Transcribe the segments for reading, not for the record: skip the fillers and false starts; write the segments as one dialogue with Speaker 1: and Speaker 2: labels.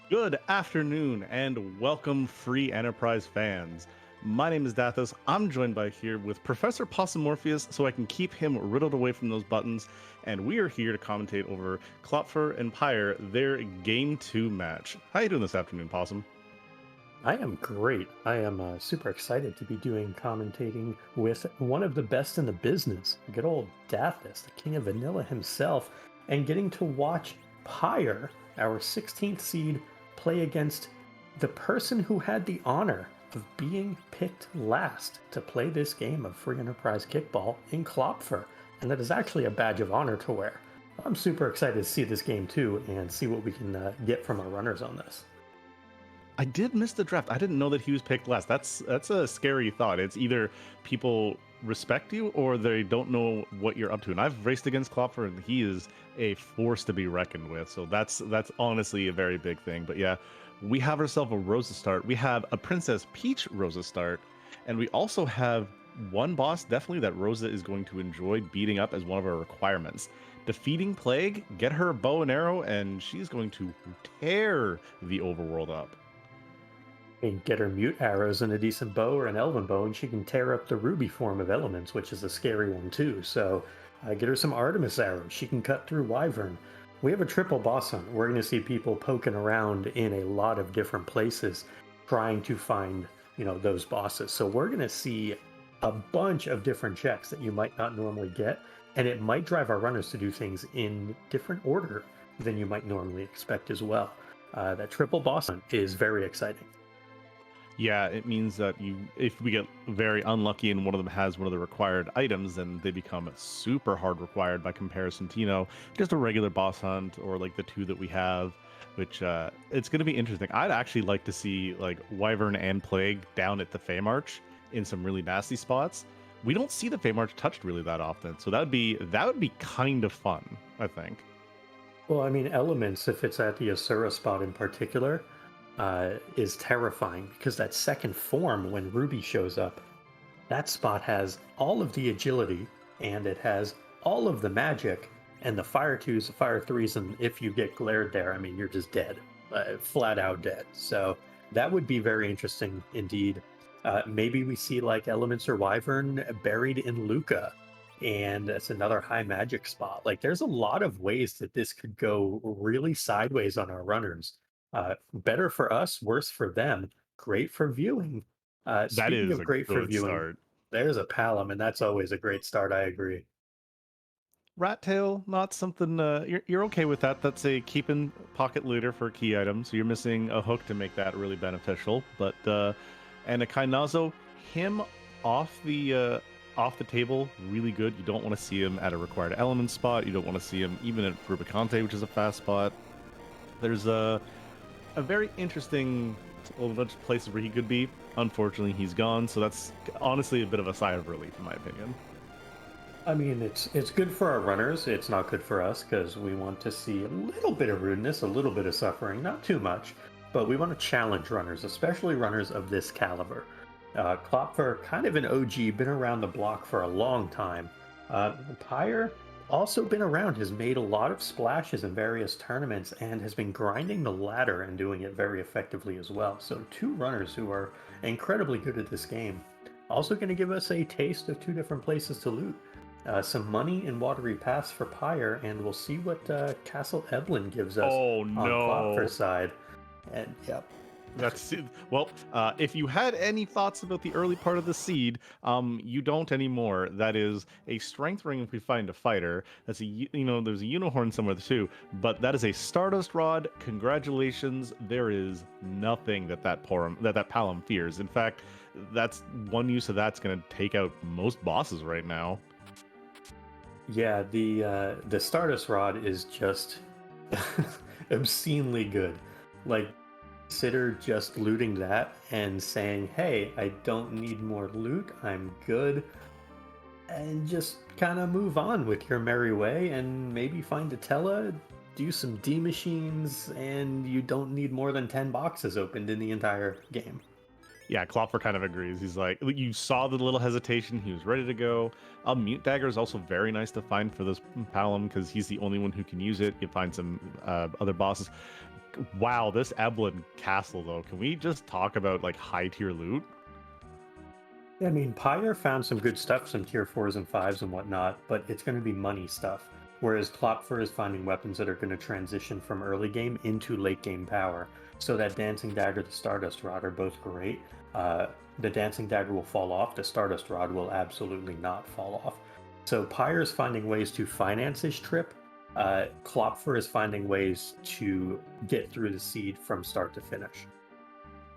Speaker 1: Good afternoon and welcome, free enterprise fans. My name is Dathos. I'm joined by here with Professor Possumorpheus so I can keep him riddled away from those buttons, and we are here to commentate over Klopfer and Pyre, their Game 2 match. How you doing this afternoon, Possum?
Speaker 2: I am great. I am super excited to be doing commentating with one of the best in the business, good old Daphnis, the king of vanilla himself, and getting to watch Pyre, our 16th seed, play against the person who had the honor of being picked last to play this game of free enterprise kickball in Klopfer. And that is actually a badge of honor to wear. I'm super excited to see this game too and see what we can get from our runners on this.
Speaker 1: I did miss the draft. I didn't know that he was picked last. That's a scary thought. It's either people respect you or they don't know what you're up to. And I've raced against Klopfer, and he is a force to be reckoned with. So that's honestly a very big thing. But yeah, we have ourselves a Rosa start. We have a Princess Peach Rosa start, and we also have one boss definitely that Rosa is going to enjoy beating up as one of her requirements. Defeating Plague, get her a bow and arrow, and she's going to tear the overworld up.
Speaker 2: And get her mute arrows and a decent bow or an elven bow, and she can tear up the ruby form of elements, which is a scary one too. So get her some Artemis arrows. She can cut through Wyvern. We have a triple boss hunt. We're going to see people poking around in a lot of different places trying to find, those bosses. So we're going to see a bunch of different checks that you might not normally get, and it might drive our runners to do things in different order than you might normally expect as well. That triple boss hunt is very exciting.
Speaker 1: Yeah, it means that if we get very unlucky and one of them has one of the required items, then they become super hard required by comparison to, just a regular boss hunt or like the two that we have, which it's going to be interesting. I'd actually like to see like Wyvern and Plague down at the Feymarch in some really nasty spots. We don't see the Feymarch touched really that often, so that would be kind of fun, I think.
Speaker 2: Well, I mean, elements, if it's at the Asura spot in particular, is terrifying because that second form, when Ruby shows up, that spot has all of the agility and it has all of the magic and the fire twos, the fire threes, and if you get glared there, I mean, you're just dead, flat out dead. So that would be very interesting indeed. Maybe we see like Elements or Wyvern buried in Luca, and that's another high magic spot. Like, there's a lot of ways that this could go really sideways on our runners. Better for us, worse for them. Great for viewing.
Speaker 1: That
Speaker 2: Speaking
Speaker 1: is
Speaker 2: of
Speaker 1: a
Speaker 2: great for
Speaker 1: good
Speaker 2: viewing,
Speaker 1: start.
Speaker 2: there's a Palom, and that's always a great start. I agree.
Speaker 1: Rat tail, not something. You're okay with that. That's a keep in pocket looter for a key item. So you're missing a hook to make that really beneficial. But and a Kainazo, him off the table, really good. You don't want to see him at a required element spot. You don't want to see him even at Rubicante, which is a fast spot. There's a very interesting bunch of places where he could be. Unfortunately, he's gone. So that's honestly a bit of a sigh of relief, in my opinion.
Speaker 2: I mean, it's good for our runners. It's not good for us because we want to see a little bit of rudeness, a little bit of suffering, not too much, but we want to challenge runners, especially runners of this caliber. Klopfer, kind of an OG, been around the block for a long time. Pyre, also been around, has made a lot of splashes in various tournaments and has been grinding the ladder and doing it very effectively as well. So, two runners who are incredibly good at this game. Also, going to give us a taste of two different places to loot. Some money in Watery Pass for Pyre, and we'll see what Castle Evelyn gives us
Speaker 1: Oh
Speaker 2: on Klopfer's
Speaker 1: no.
Speaker 2: side. And yep,
Speaker 1: That's well. If you had any thoughts about the early part of the seed, you don't anymore. That is a strength ring if we find a fighter. That's there's a unicorn somewhere too. But that is a Stardust Rod. Congratulations. There is nothing that Palom fears. In fact, that's one use of that's going to take out most bosses right now.
Speaker 2: yeah, the Stardust Rod is just obscenely good. Like, consider just looting that and saying, "Hey, I don't need more loot. I'm good." And just kind of move on with your merry way and maybe find a Tella, do some D machines, and you don't need more than 10 boxes opened in the entire game.
Speaker 1: Yeah, Klopfer kind of agrees. He's like, you saw the little hesitation. He was ready to go. Mute Dagger is also very nice to find for this Palom because he's the only one who can use it. You find some other bosses. Wow, this Eblin Castle, though. Can we just talk about like high tier loot?
Speaker 2: Yeah, I mean, Pyre found some good stuff, some tier 4s and 5s and whatnot, but it's going to be money stuff. Whereas Klopfer is finding weapons that are going to transition from early game into late game power. So that Dancing Dagger, the Stardust Rod are both great. The Dancing Dagger will fall off, the Stardust Rod will absolutely not fall off. So Pyre is finding ways to finance his trip. Klopfer is finding ways to get through the seed from start to finish.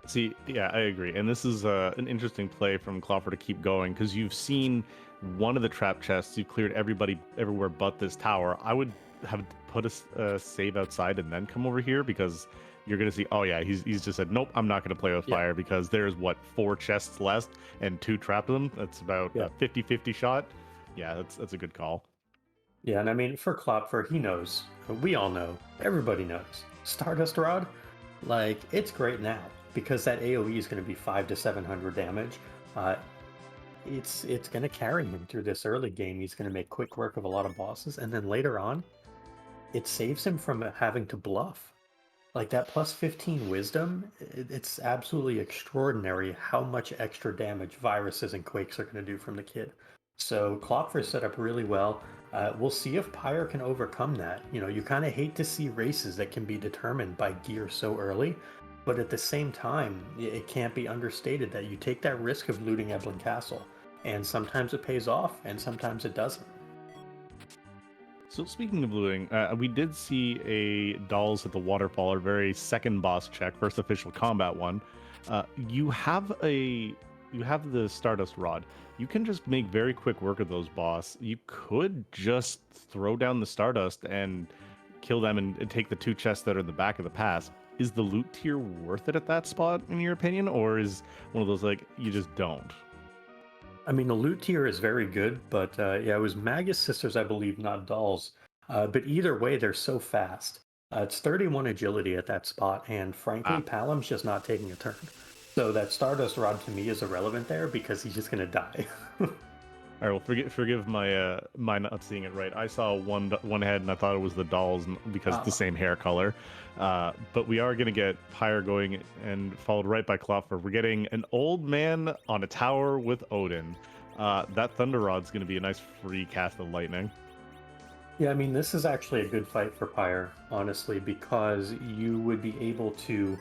Speaker 1: See, yeah, I agree. And this is an interesting play from Klopfer to keep going because you've seen one of the trap chests. You've cleared everybody everywhere but this tower. I would have put a save outside and then come over here because you're going to see, oh, yeah, he's just said, nope, I'm not going to play with fire because there's, what, 4 chests left and 2 trapped them. That's about a 50-50 shot. Yeah, that's a good call.
Speaker 2: Yeah, and I mean, for Klopfer, he knows. We all know. Everybody knows. Stardust Rod, like, it's great now because that AoE is going to be 500 to 700 damage. It's going to carry him through this early game. He's going to make quick work of a lot of bosses, and then later on, it saves him from having to bluff. Like that plus 15 wisdom, it's absolutely extraordinary how much extra damage viruses and quakes are going to do from the kid. So Klopfer set up really well. We'll see if Pyre can overcome that. You know, you kind of hate to see races that can be determined by gear so early, but at the same time, it can't be understated that you take that risk of looting Eblin Castle, and sometimes it pays off, and sometimes it doesn't.
Speaker 1: So speaking of looting, we did see a Dolls at the Waterfall, our very second boss check, first official combat one. You have the Stardust Rod. You can just make very quick work of those boss. You could just throw down the Stardust and kill them and take the 2 chests that are in the back of the pass. Is the loot tier worth it at that spot, in your opinion, or is one of those like you just don't?
Speaker 2: I mean, the loot tier is very good, but yeah, it was Magus Sisters, I believe, not Dolls. But either way, they're so fast. It's 31 agility at that spot, and frankly, Palom's just not taking a turn. So that Stardust Rod to me is irrelevant there because he's just going to die.
Speaker 1: All right, well, forgive my my not seeing it right. I saw one head and I thought it was the Dolls because it's the same hair color. But we are going to get Pyre going and followed right by Klopfer. We're getting an old man on a tower with Odin. That Thunder Rod's going to be a nice free cast of lightning.
Speaker 2: Yeah, I mean, this is actually a good fight for Pyre, honestly, because you would be able to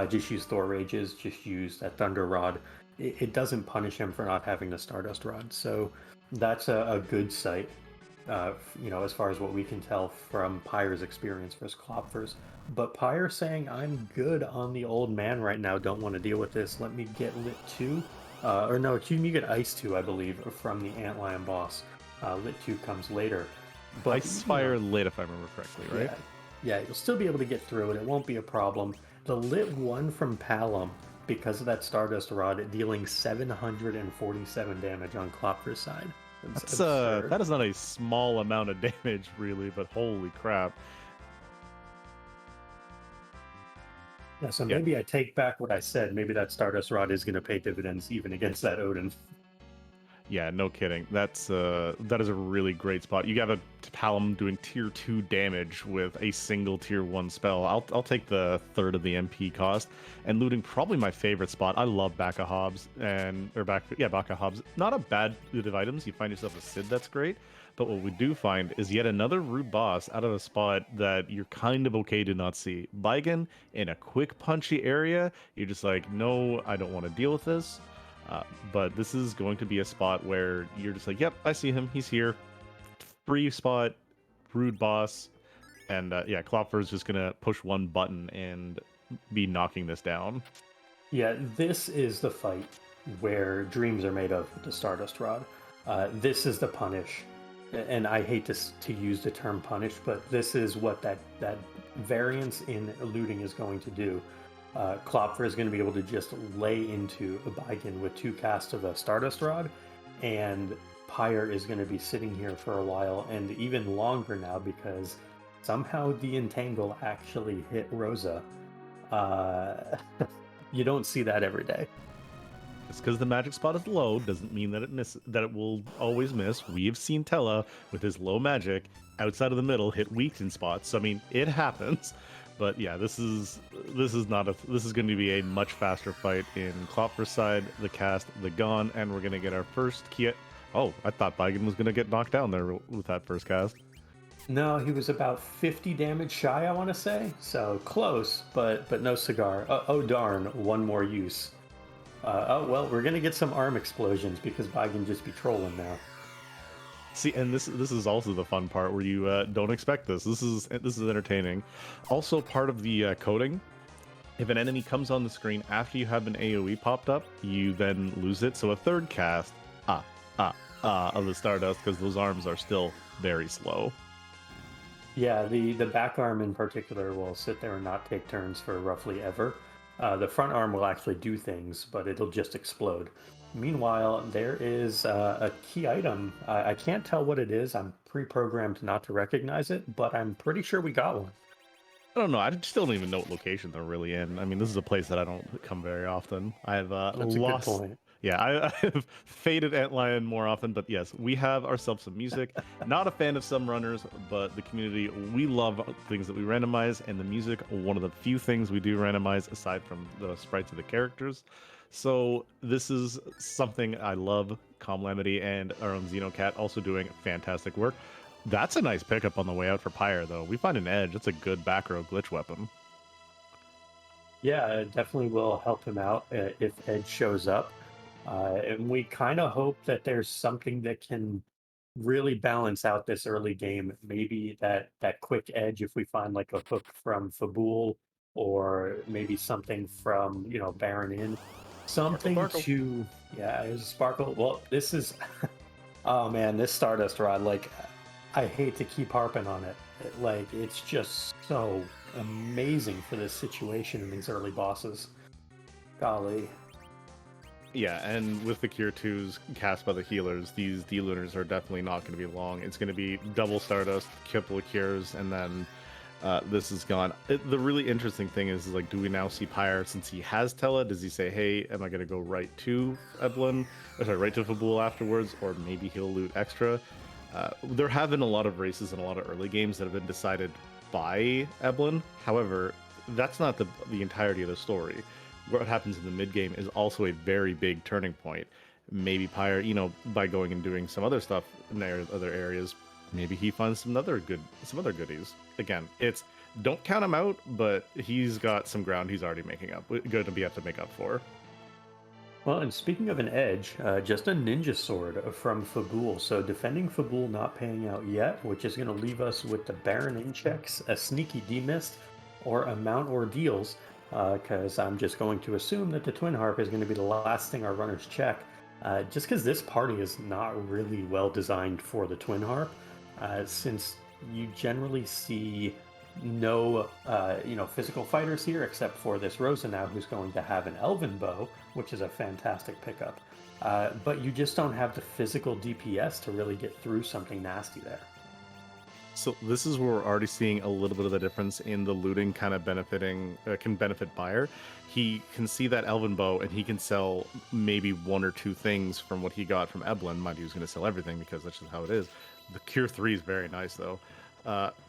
Speaker 2: just use Thor Rages, just use that Thunder Rod. It doesn't punish him for not having the Stardust Rod, so that's a good sight, you know, as far as what we can tell from Pyre's experience versus Klopfer's. But Pyre saying, I'm good on the old man right now, don't want to deal with this, let me get Lit 2, or no, excuse me, you get Ice 2, I believe, from the Antlion boss. Lit 2 comes later.
Speaker 1: But Ice Fire Lit, if I remember correctly, right?
Speaker 2: Yeah, you'll still be able to get through it, it won't be a problem. The Lit 1 from Palom, because of that Stardust Rod, dealing 747 damage on Klopfer's side.
Speaker 1: That is not a small amount of damage, really, but holy crap.
Speaker 2: Yeah, so maybe I take back what I said. Maybe that Stardust Rod is going to pay dividends even against that Odin.
Speaker 1: Yeah, no kidding. That is a really great spot. You got a Palom doing tier 2 damage with a single tier 1 spell. I'll take the third of the MP cost. And looting, probably my favorite spot. I love Baka Hobbs Baka Hobbs. Not a bad loot of items. You find yourself a Sid, that's great. But what we do find is yet another rude boss out of a spot that you're kind of okay to not see. Baigen in a quick punchy area. You're just like, no, I don't want to deal with this. But this is going to be a spot where you're just like, yep, I see him. He's here. Free spot, rude boss. And yeah, Klopfer is just going to push one button and be knocking this down.
Speaker 2: Yeah, this is the fight where dreams are made of with the Stardust Rod. This is the punish. And I hate to use the term punish, but this is what that variance in looting is going to do. Klopfer is going to be able to just lay into a Baigen with 2 casts of a Stardust Rod, and Pyre is going to be sitting here for a while, and even longer now, because somehow the Entangle actually hit Rosa. You don't see that every day.
Speaker 1: Just because the magic spot is low doesn't mean that it will always miss. We have seen Tella with his low magic outside of the middle hit weakened spots. So I mean, it happens. But yeah, this is going to be a much faster fight in Klopfer's side, the cast, the Gone, and we're gonna get our first key. Oh, I thought Bigen was gonna get knocked down there with that first cast.
Speaker 2: No, he was about 50 damage shy, I want to say. So close, but no cigar. Oh darn, one more use. Oh well, we're gonna get some arm explosions because Bigen just be trolling now.
Speaker 1: See, and this is also the fun part where you don't expect this. This is entertaining. Also, part of the coding. If an enemy comes on the screen after you have an AoE popped up, you then lose it. So a third cast, of the Stardust, because those arms are still very slow.
Speaker 2: Yeah, the back arm in particular will sit there and not take turns for roughly ever. The front arm will actually do things, but it'll just explode. Meanwhile, there is a key item. I can't tell what it is. I'm pre-programmed not to recognize it, but I'm pretty sure we got one.
Speaker 1: I don't know. I still don't even know what location they're really in. I mean, this is a place that I don't come very often. I've
Speaker 2: That's a good
Speaker 1: lost.
Speaker 2: point.
Speaker 1: Yeah, I've faded Antlion more often, but yes, we have ourselves some music. Not a fan of some runners, but the community, we love things that we randomize, and the music, one of the few things we do randomize aside from the sprites of the characters. So this is something I love. Comlamity and our own Xenocat also doing fantastic work. That's a nice pickup on the way out for Pyre, though. We find an edge. It's a good back row glitch weapon.
Speaker 2: Yeah, it definitely will help him out if Edge shows up. And we kind of hope that there's something that can really balance out this early game. Maybe that quick edge if we find like a hook from Fabul or maybe something from, Baron in. Something
Speaker 1: Sparkle.
Speaker 2: to yeah, it was a sparkle. Well, this is oh man, this Stardust rod, like I hate to keep harping on it. Like it's just so amazing for this situation in these early bosses. Golly.
Speaker 1: Yeah, and with the Cure 2s cast by the healers, these D-Lunars are definitely not going to be long. It's going to be double Stardust, couple of Cures, and then this is gone. The really interesting thing is like, do we now see Pyre since he has Tella? Does he say, hey, am I going to go right to Eblin? Or sorry, right to Fabul afterwards? Or maybe he'll loot extra? There have been a lot of races in a lot of early games that have been decided by Eblin. However, that's not the entirety of the story. What happens in the mid game is also a very big turning point. Maybe Pyre, by going and doing some other stuff in other areas, maybe he finds some other goodies. Again, it's don't count him out, but he's got some ground he's already making up. Going to be have to make up for.
Speaker 2: Well, and speaking of an edge, just a ninja sword from Fabul. So defending Fabul not paying out yet, which is going to leave us with the Baron in checks, a sneaky demist, or a Mount Ordeals, because I'm just going to assume that the Twin Harp is going to be the last thing our runners check, just because this party is not really well designed for the Twin Harp, since you generally see no physical fighters here except for this Rosa now who's going to have an Elven Bow, which is a fantastic pickup. But you just don't have the physical DPS to really get through something nasty there.
Speaker 1: So this is where we're already seeing a little bit of the difference in the looting kind of can benefit Pyre. He can see that Elven Bow and he can sell maybe one or two things from what he got from Eblin. Mind you, he's going to sell everything because that's just how it is. The Cure 3 is very nice though.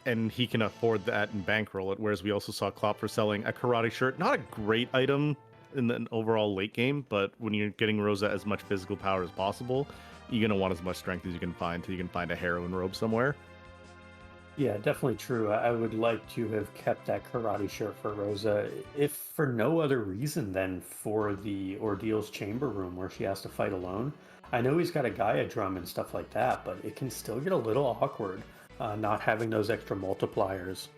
Speaker 1: And he can afford that and bankroll it, whereas we also saw Klopfer selling a karate shirt. Not a great item in the overall late game, but when you're getting Rosa as much physical power as possible, you're going to want as much strength as you can find till you can find a heroine robe somewhere.
Speaker 2: Yeah, definitely true. I would like to have kept that karate shirt for Rosa, if for no other reason than for the Ordeals chamber room where she has to fight alone. I know he's got a Gaia drum and stuff like that, but it can still get a little awkward not having those extra multipliers.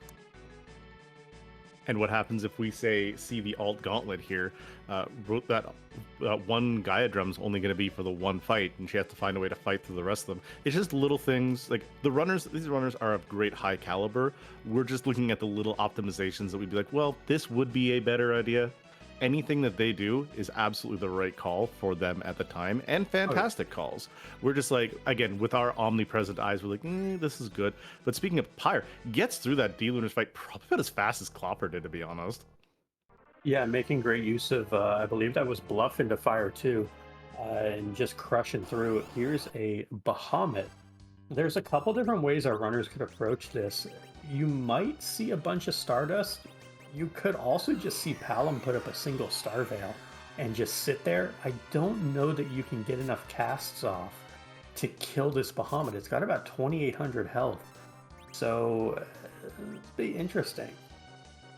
Speaker 1: And what happens if we see the alt gauntlet here? Wrote that one Gaia drum's only going to be for the one fight, and she has to find a way to fight through the rest of them. It's just little things like these runners are of great high caliber. We're just looking at the little optimizations that we'd be like, well, this would be a better idea. Anything that they do is absolutely the right call for them at the time, and fantastic calls. We're just like, again, with our omnipresent eyes, we're like, this is good. But speaking of Pyre, gets through that D-Lunars fight probably about as fast as Klopfer did, to be honest.
Speaker 2: Yeah, making great use of, I believe that was bluff into fire too, and just crushing through. Here's a Bahamut. There's a couple different ways our runners could approach this. You might see a bunch of Stardust. You could also just see Palom put up a single Star Veil and just sit there. I don't know that you can get enough casts off to kill this Bahamut. It's got about 2,800 health. So, it'd be interesting.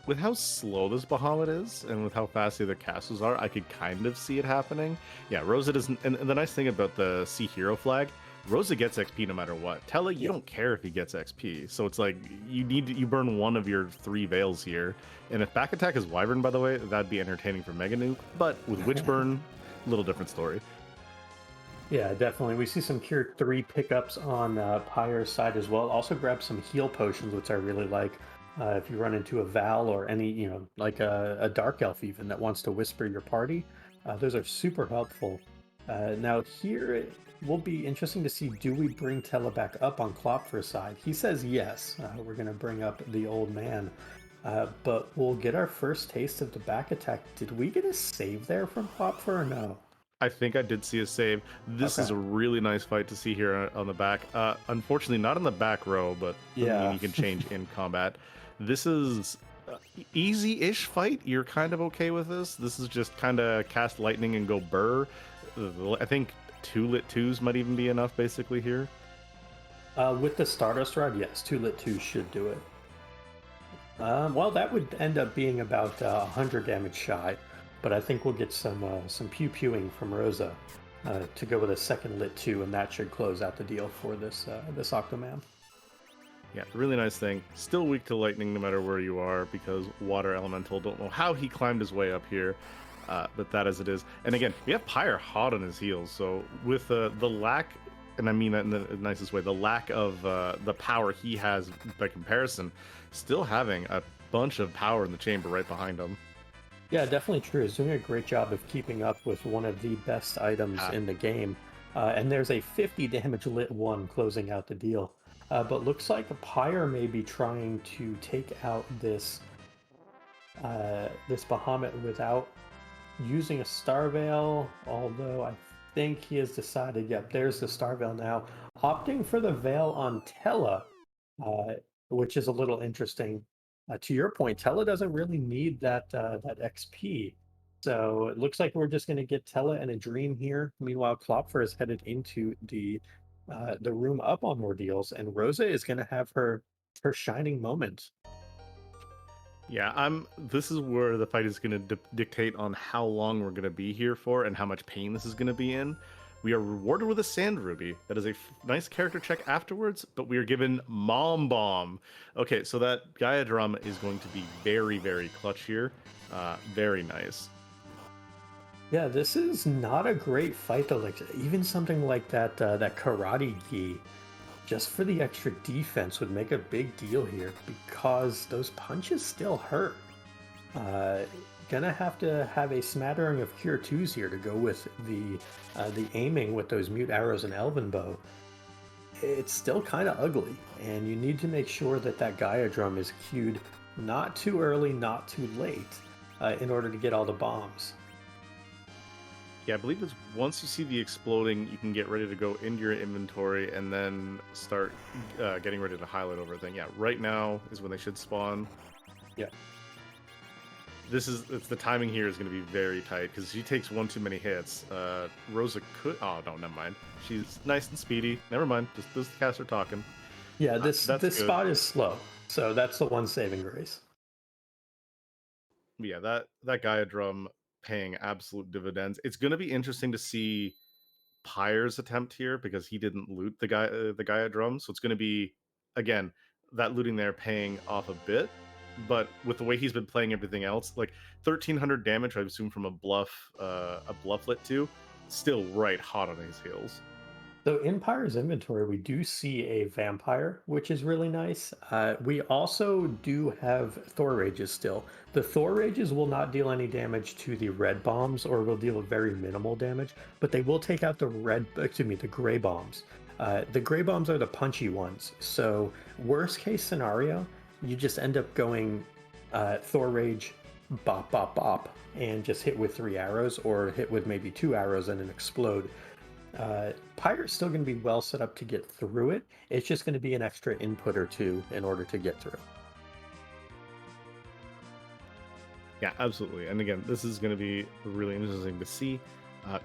Speaker 1: With how slow this Bahamut is, and with how fast the other castles are, I could kind of see it happening. Yeah, Rosa doesn't. And the nice thing about the Sea Hero flag, Rosa gets XP no matter what. Tele, you
Speaker 2: Yeah.
Speaker 1: don't care if he gets XP. So it's like you burn one of your 3 veils here. And if back attack is Wyvern, by the way, that'd be entertaining for Mega Nuke. But with Witch Burn, little different story.
Speaker 2: Yeah, definitely. We see some Cure 3 pickups on Pyre's side as well. Also grab some heal potions, which I really like. If you run into a Val or any, like a Dark Elf even that wants to whisper your party, those are super helpful. Now here it will be interesting to see, do we bring Tella back up on Klopfer's side? He says yes. We're going to bring up the old man. But we'll get our first taste of the back attack. Did we get a save there from Klopfer or no?
Speaker 1: I think I did see a save. This
Speaker 2: Okay.
Speaker 1: is a really nice fight to see here on the back. Unfortunately, not in the back row, but doesn't mean
Speaker 2: Yeah.
Speaker 1: you can change in combat. This is easy-ish fight. You're kind of okay with this. This is just kind of cast lightning and go burr. I think 2 lit 2s might even be enough basically here.
Speaker 2: With the Stardust Rod, yes, 2 lit 2 should do it. Well, that would end up being about 100 damage shy, but I think we'll get some pew-pewing from Rosa to go with a second lit 2, and that should close out the deal for this Octoman.
Speaker 1: Yeah, really nice thing. Still weak to lightning no matter where you are because Water Elemental. Don't know how he climbed his way up here, but that as it is. And again, we have Pyre hot on his heels. So with the lack, and I mean that in the nicest way, the lack of the power he has by comparison, still having a bunch of power in the chamber right behind him.
Speaker 2: Yeah, definitely true. He's doing a great job of keeping up with one of the best items in the game. And there's a 50 damage lit 1 closing out the deal. But looks like Pyre may be trying to take out this Bahamut without using a Star Veil, although I think he has decided, yep, there's the Star Veil now, opting for the Veil on Tella, uh, which is a little interesting. To your point, Tella doesn't really need that XP. So it looks like we're just going to get Tella and a Dream here. Meanwhile, Klopfer is headed into the room up on Ordeals, and Rosa is going to have her shining moment.
Speaker 1: Yeah, This is where the fight is going to dictate on how long we're going to be here for and how much pain this is going to be in. We are rewarded with a Sand Ruby. That is a nice character check afterwards, but we are given Mom Bomb. Okay, so that Gaia Drum is going to be very, very clutch here. Very nice.
Speaker 2: Yeah, this is not a great fight though. Like even something like that karate gi, just for the extra defense would make a big deal here because those punches still hurt. Uh, gonna have to have a smattering of cure twos here to go with the aiming with those mute arrows and elven bow. It's still kind of ugly, and you need to make sure that that Gaia drum is queued not too early, not too late, in order to get all the bombs.
Speaker 1: Yeah, I believe it's once you see the exploding, you can get ready to go into your inventory and then start getting ready to highlight over everything. Yeah, right now is when they should spawn.
Speaker 2: Yeah.
Speaker 1: It's the timing here is going to be very tight because she takes one too many hits. Rosa could. Oh no, never mind. She's nice and speedy. Never mind. Just this caster talking.
Speaker 2: Yeah, this
Speaker 1: That's good.
Speaker 2: spot is slow, so that's the one saving grace.
Speaker 1: Yeah, that Gaia drum paying absolute dividends. It's going to be interesting to see Pyre's attempt here because he didn't loot the Gaia drum, so it's going to be again that looting there paying off a bit. But with the way he's been playing everything else, like 1,300 damage, I assume from a blufflet too, still right hot on his heels.
Speaker 2: So in Pyre's inventory, we do see a vampire, which is really nice. We also do have Thor Rages still. The Thor Rages will not deal any damage to the red bombs, or will deal very minimal damage, but they will take out the gray bombs. The gray bombs are the punchy ones. So worst case scenario, you just end up going Thor Rage, bop, bop, bop, and just hit with 3 arrows or hit with maybe 2 arrows and then explode. Pyre's still going to be well set up to get through it. It's just going to be an extra input or two in order to get through.
Speaker 1: Yeah, absolutely. And again, this is going to be really interesting to see.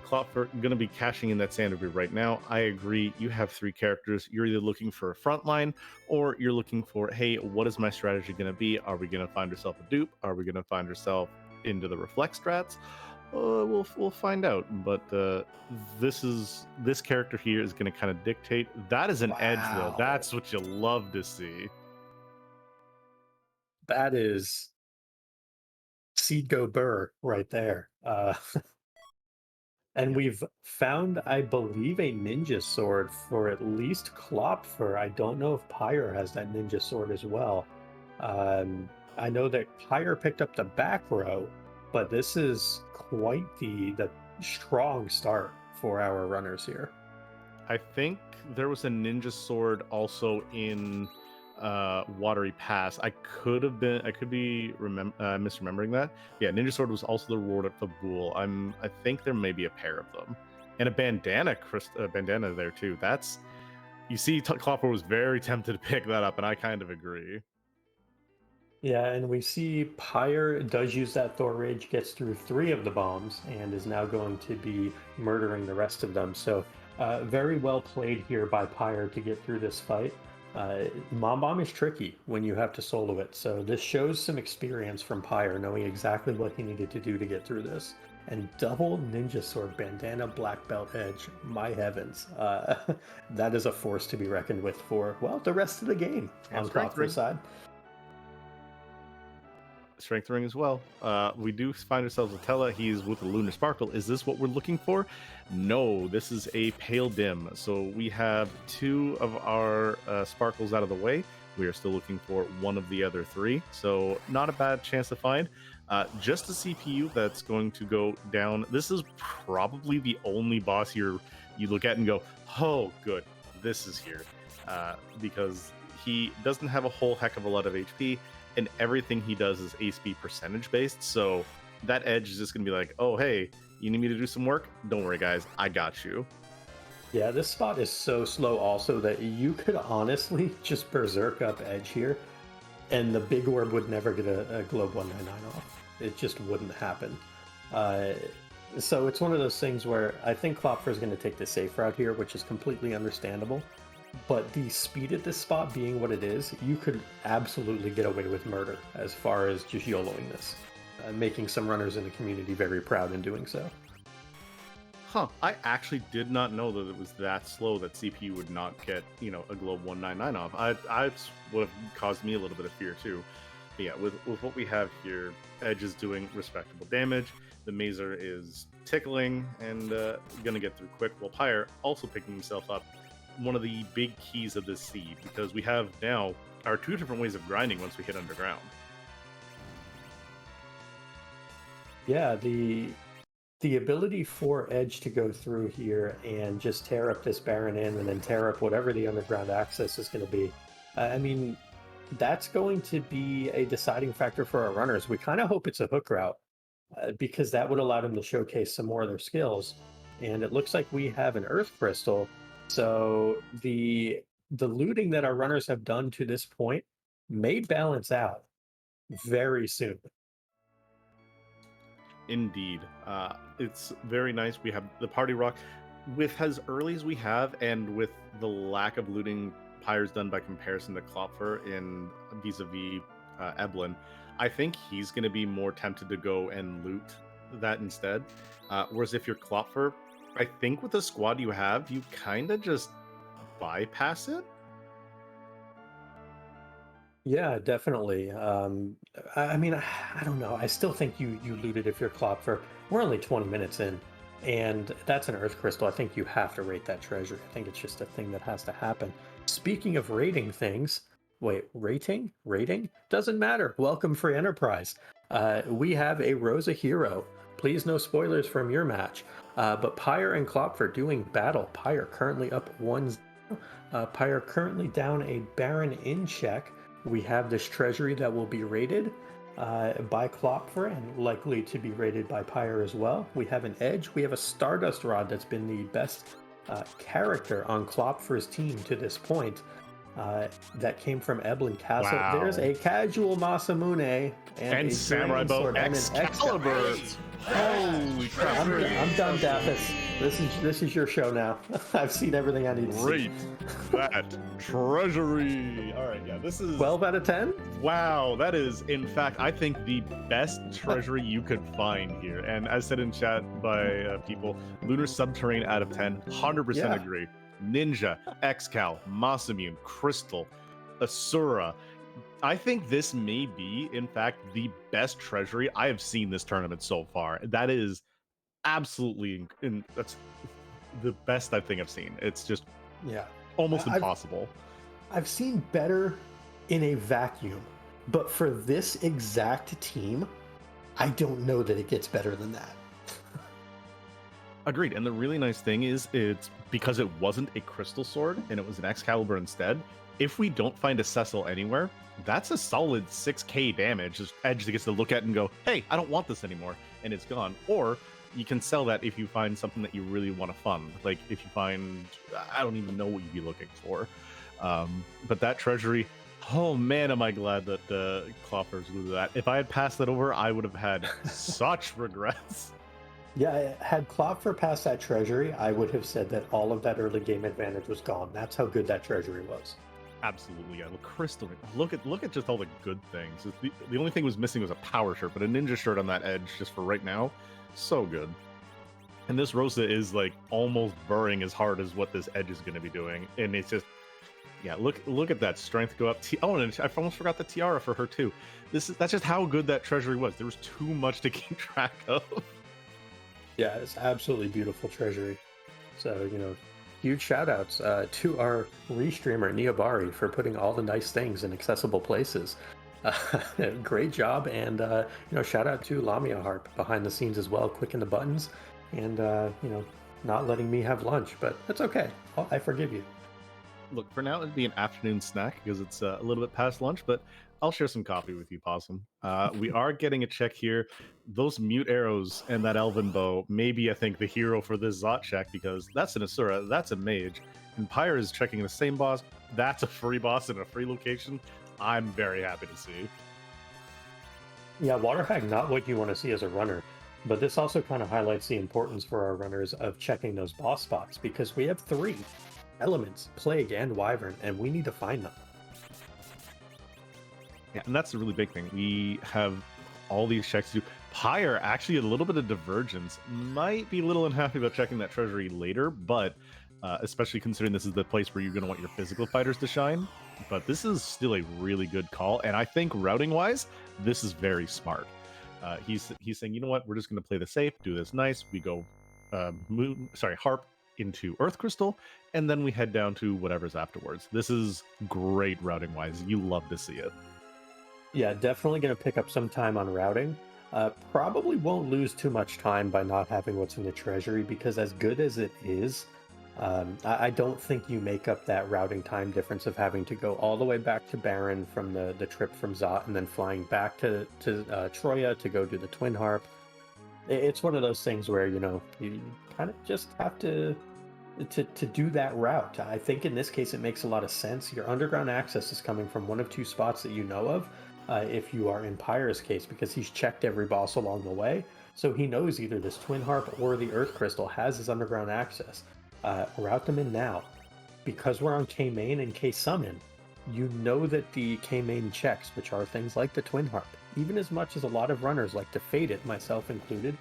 Speaker 1: Klopfer going to be cashing in that Sanderby right now. I agree. You have 3 characters. You're either looking for a frontline or you're looking for, hey, what is my strategy going to be? Are we going to find ourselves a dupe? Are we going to find ourselves into the reflect strats? We'll find out. But this character here is going to kind of dictate. That is an edge, though. That's what you love to see.
Speaker 2: That is Seed Go Burr right there. And we've found, I believe, a ninja sword for at least Klopfer. I don't know if Pyre has that ninja sword as well. I know that Pyre picked up the back row, but this is quite the strong start for our runners here.
Speaker 1: I think there was a ninja sword also in Watery Pass. I could be misremembering that. Yeah, ninja sword was also the reward at Fabul. I think there may be a pair of them, and a bandana there too. That's, you see, Klopfer was very tempted to pick that up, and I kind of agree.
Speaker 2: Yeah, and we see Pyre does use that Thor Rage, gets through 3 of the bombs, and is now going to be murdering the rest of them. So very well played here by Pyre to get through this fight. Mom Bomb is tricky when you have to solo it, so this shows some experience from Pyre, knowing exactly what he needed to do to get through this. And double ninja sword, bandana, black belt, edge. My heavens, that is a force to be reckoned with for, well, the rest of the game on Klopfer's side.
Speaker 1: Strength ring as well. We do find ourselves with Tella. He's with the Lunar Sparkle. Is this what we're looking for? No, this is a Pale Dim. So we have 2 of our sparkles out of the way. We are still looking for one of the other 3. So not a bad chance to find. Just a CPU that's going to go down. This is probably the only boss here you look at and go, oh, good, this is here. Because he doesn't have a whole heck of a lot of HP. And everything he does is ASP percentage based, so that edge is just gonna be like, oh hey, you need me to do some work? Don't worry guys, I got you.
Speaker 2: Yeah, this spot is so slow also that you could honestly just berserk up edge here, and the big orb would never get a Globe 199 off. It just wouldn't happen. So it's one of those things where I think Klopfer is going to take the safe route here, which is completely understandable. But the speed at this spot being what it is, you could absolutely get away with murder as far as just YOLOing this, making some runners in the community very proud in doing so.
Speaker 1: Huh, I actually did not know that it was that slow that CPU would not get, a Globe 199 off. I would have caused me a little bit of fear too. But yeah, with what we have here, Edge is doing respectable damage. The Mazer is tickling and gonna get through quick, while Pyre also picking himself up. One of the big keys of this seed, because we have now our 2 different ways of grinding once we hit underground.
Speaker 2: Yeah, the ability for Edge to go through here and just tear up this Baron Inn and then tear up whatever the underground access is going to be. I mean, that's going to be a deciding factor for our runners. We kind of hope it's a hook route because that would allow them to showcase some more of their skills. And it looks like we have an Earth Crystal. So the looting that our runners have done to this point may balance out very soon.
Speaker 1: Indeed. It's very nice. We have the Party Rock with as early as we have, and with the lack of looting Pyre's done by comparison to Klopfer in vis-a-vis Eblin. I think he's going to be more tempted to go and loot that instead. Whereas if you're Klopfer, I think with the squad you have, you kind of just bypass it.
Speaker 2: Yeah, definitely. I mean, I don't know. I still think you loot it if you're Klopfer. We're only 20 minutes in, and that's an Earth Crystal. I think you have to rate that treasure. I think it's just a thing that has to happen. Speaking of rating things, wait, rating? Rating? Doesn't matter. Welcome, Free Enterprise. We have a Rosa hero. Please, no spoilers from your match. But Pyre and Klopfer doing battle. Pyre currently up 1-0. Pyre currently down a Baron in check. We have this treasury that will be raided. by Klopfer and likely to be rated by Pyre as well. We have an Edge. We have a Stardust Rod that's been the best character on Klopfer's team to this point. That came from Eblan Castle. There's
Speaker 1: Wow.
Speaker 2: a casual Masamune and
Speaker 1: And
Speaker 2: a
Speaker 1: Samurai
Speaker 2: Dragon
Speaker 1: Bow
Speaker 2: Sword and an
Speaker 1: Excalibur. Holy crap.
Speaker 2: I'm done, Daphis. This is your show now. I've seen everything I need to see.
Speaker 1: Great. That treasury. All right, yeah, this is
Speaker 2: 12 out of 10?
Speaker 1: wow. That is, in fact, I think the best treasury you could find here. And as said in chat by people, Lunar Subterrane out of 10, 100%
Speaker 2: Yeah.
Speaker 1: agree. Ninja, Excal, Masamune, Crystal, Asura. I think this may be, in fact, the best treasury I have seen this tournament so far. That is absolutely, that's the best I think I've seen. It's just
Speaker 2: Yeah.
Speaker 1: almost
Speaker 2: I've-
Speaker 1: impossible.
Speaker 2: I've seen better in a vacuum, but for this exact team, I don't know that it gets better than that.
Speaker 1: Agreed. And the really nice thing is, it's because it wasn't a crystal sword and it was an Excalibur instead. If we don't find a Cecil anywhere, that's a solid 6k damage. Just Edge gets to look at it and go, hey, I don't want this anymore, and it's gone. Or you can sell that if you find something that you really want to fund. Like if you find, I don't even know what you'd be looking for. But that treasury, oh man, am I glad that Klopfer's blew that. If I had passed that over, I would have had such regrets.
Speaker 2: Yeah, had Klopfer passed that treasury, I would have said that all of that early game advantage was gone. That's how good that treasury was.
Speaker 1: Absolutely, yeah. Look, Crystal. Look at just all the good things. The only thing was missing was a power shirt, but a ninja shirt on that Edge just for right now, so good. And this Rosa is like almost burring as hard as what this Edge is going to be doing, and it's just, yeah. Look at that strength go up. Oh, and I almost forgot the tiara for her too. That's just how good that treasury was. There was too much to keep track of.
Speaker 2: Yeah, it's absolutely beautiful treasury. So, huge shout outs to our restreamer, Neobari, for putting all the nice things in accessible places. Great job. And, shout out to Lamia Harp behind the scenes as well, clicking the buttons and, not letting me have lunch. But that's okay. I forgive you.
Speaker 1: Look, for now, it'd be an afternoon snack because it's a little bit past lunch, but I'll share some coffee with you, Possum. We are getting a check here. Those mute arrows and that elven bow, maybe I think the hero for this Zot check, because that's an Asura, that's a mage, and Pyre is checking the same boss. That's a free boss in a free location. I'm very happy to see.
Speaker 2: Yeah, Water Hag, not what you want to see as a runner. But this also kind of highlights the importance for our runners of checking those boss spots, because we have 3 elements, Plague and Wyvern, and we need to find them.
Speaker 1: Yeah, and that's a really big thing. We have all these checks to do. Pyre, actually a little bit of divergence. Might be a little unhappy about checking that treasury later, but especially considering this is the place where you're going to want your physical fighters to shine. But this is still a really good call, and I think routing-wise, this is very smart. He's saying, you know what, we're just going to play the safe, do this nice. We go Harp into Earth Crystal, and then we head down to whatever's afterwards. This is great routing-wise. You love to see it.
Speaker 2: Yeah, definitely going to pick up some time on routing. Probably won't lose too much time by not having what's in the treasury, because as good as it is, I don't think you make up that routing time difference of having to go all the way back to Baron from the trip from Zot and then flying back to Troya to go do the Twin Harp. It's one of those things where, you kind of just have to do that route. I think in this case it makes a lot of sense. Your underground access is coming from one of 2 spots that you know of, if you are in Pyre's case, because he's checked every boss along the way. So he knows either this Twin Harp or the Earth Crystal has his underground access. Route them in now. Because we're on K main and K summon, you know that the K main checks, which are things like the Twin Harp, even as much as a lot of runners like to fade it, myself included,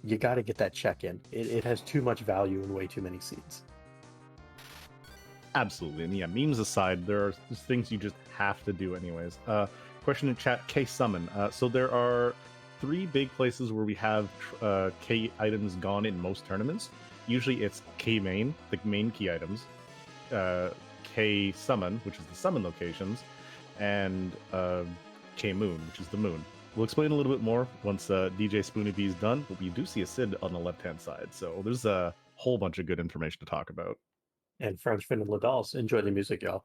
Speaker 2: you got to get that check in. It has too much value and way too many seeds.
Speaker 1: Absolutely. And yeah, memes aside, there are just things you just have to do anyways. Question in chat, K summon. So there are 3 big places where we have K items gone in most tournaments. Usually it's K main, the main key items, K summon, which is the summon locations, and K moon, which is the moon. We'll explain a little bit more once DJ Spoony B is done, but we do see a Sid on the left-hand side, so there's a whole bunch of good information to talk about.
Speaker 2: And Frenchman and Ladals, enjoy the music, y'all.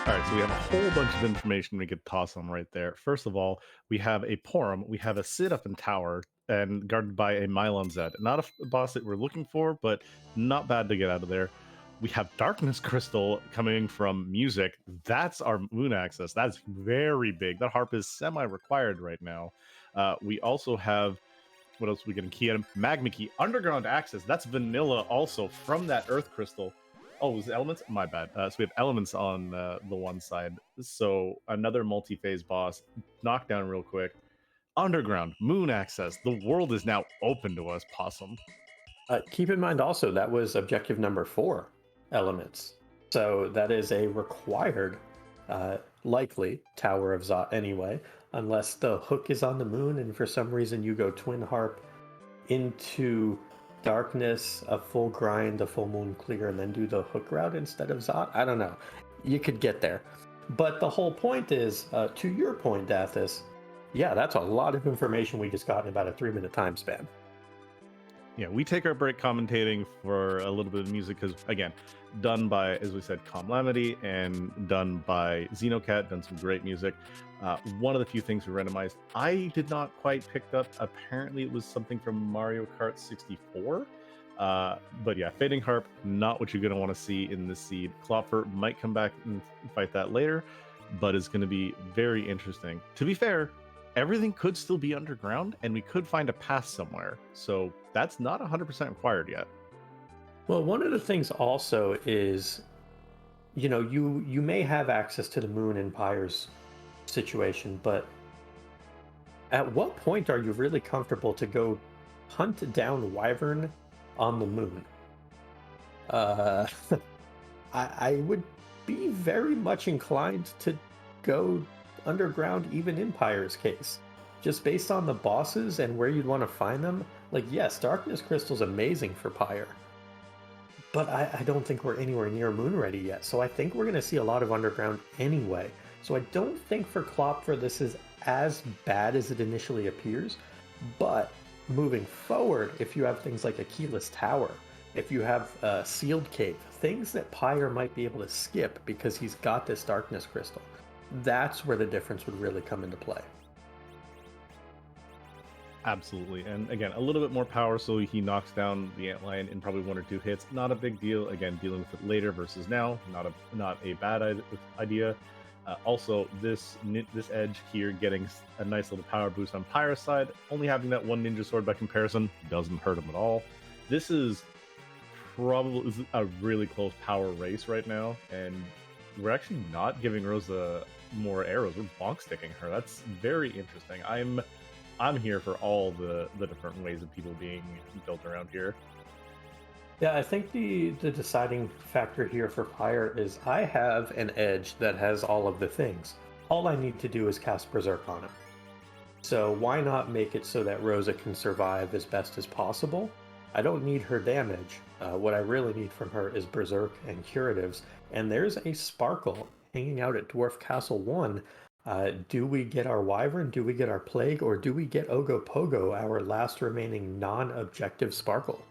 Speaker 1: All right, so we have a whole bunch of information we could toss on right there. First of all, we have a Porum, we have a sit up in tower, and guarded by a Mylon Z. Not a boss that we're looking for, but not bad to get out of there. We have Darkness Crystal coming from music. That's our moon access. That's very big. That harp is semi-required right now. We also have what else we getting? Key item, Magma Key, Underground Access. That's vanilla also from that Earth Crystal. Oh, was it elements? My bad. So we have elements on the one side. So another multi-phase boss. Knockdown real quick. Underground, Moon Access. The world is now open to us, Possum.
Speaker 2: Keep in mind also that was objective number 4, elements. So that is a required, likely Tower of Zot anyway, unless the hook is on the moon and for some reason you go Twin Harp into darkness, a full grind, a full moon clear, and then do the hook route instead of Zot. I don't know. You could get there. But the whole point is, to your point, Dathis, yeah, that's a lot of information we just got in about a 3-minute time span.
Speaker 1: Yeah, we take our break commentating for a little bit of music because, again, done by, as we said, Comlamity and done by Xenocat, done some great music. One of the few things we randomized, I did not quite pick up. Apparently, it was something from Mario Kart 64. But yeah, Fading Harp, not what you're going to want to see in this seed. Klopfer might come back and fight that later, but it's going to be very interesting. To be fair, everything could still be underground and we could find a path somewhere. So that's not 100% required yet.
Speaker 2: Well, one of the things also is, you may have access to the moon in Pyre's situation, but at what point are you really comfortable to go hunt down Wyvern on the moon? I would be very much inclined to go underground even in Pyre's case, just based on the bosses and where you'd want to find them. Like, yes, Darkness Crystal's amazing for Pyre, but I don't think we're anywhere near moon ready yet, so I think we're going to see a lot of underground anyway. So I don't think for Klopfer this is as bad as it initially appears, but moving forward, if you have things like a keyless tower, if you have a sealed cave, things that Pyre might be able to skip because he's got this Darkness Crystal, that's where the difference would really come into play.
Speaker 1: Absolutely. And again, a little bit more power so he knocks down the Antlion in probably 1 or 2 hits. Not a big deal. Again, dealing with it later versus now, not a bad idea. Also, this edge here getting a nice little power boost on Pyre's side. Only having that 1 ninja sword by comparison doesn't hurt him at all. This is probably a really close power race right now, and we're actually not giving Rosa more arrows. We're bonk sticking her. That's very interesting. I'm here for all the different ways of people being built around here.
Speaker 2: Yeah, I think the deciding factor here for Pyre is I have an edge that has all of the things. All I need to do is cast Berserk on him. So why not make it so that Rosa can survive as best as possible? I don't need her damage. What I really need from her is Berserk and Curatives. And there's a Sparkle hanging out at Dwarf Castle 1. Do we get our Wyvern? Do we get our Plague? Or do we get Ogopogo, our last remaining non-objective Sparkle?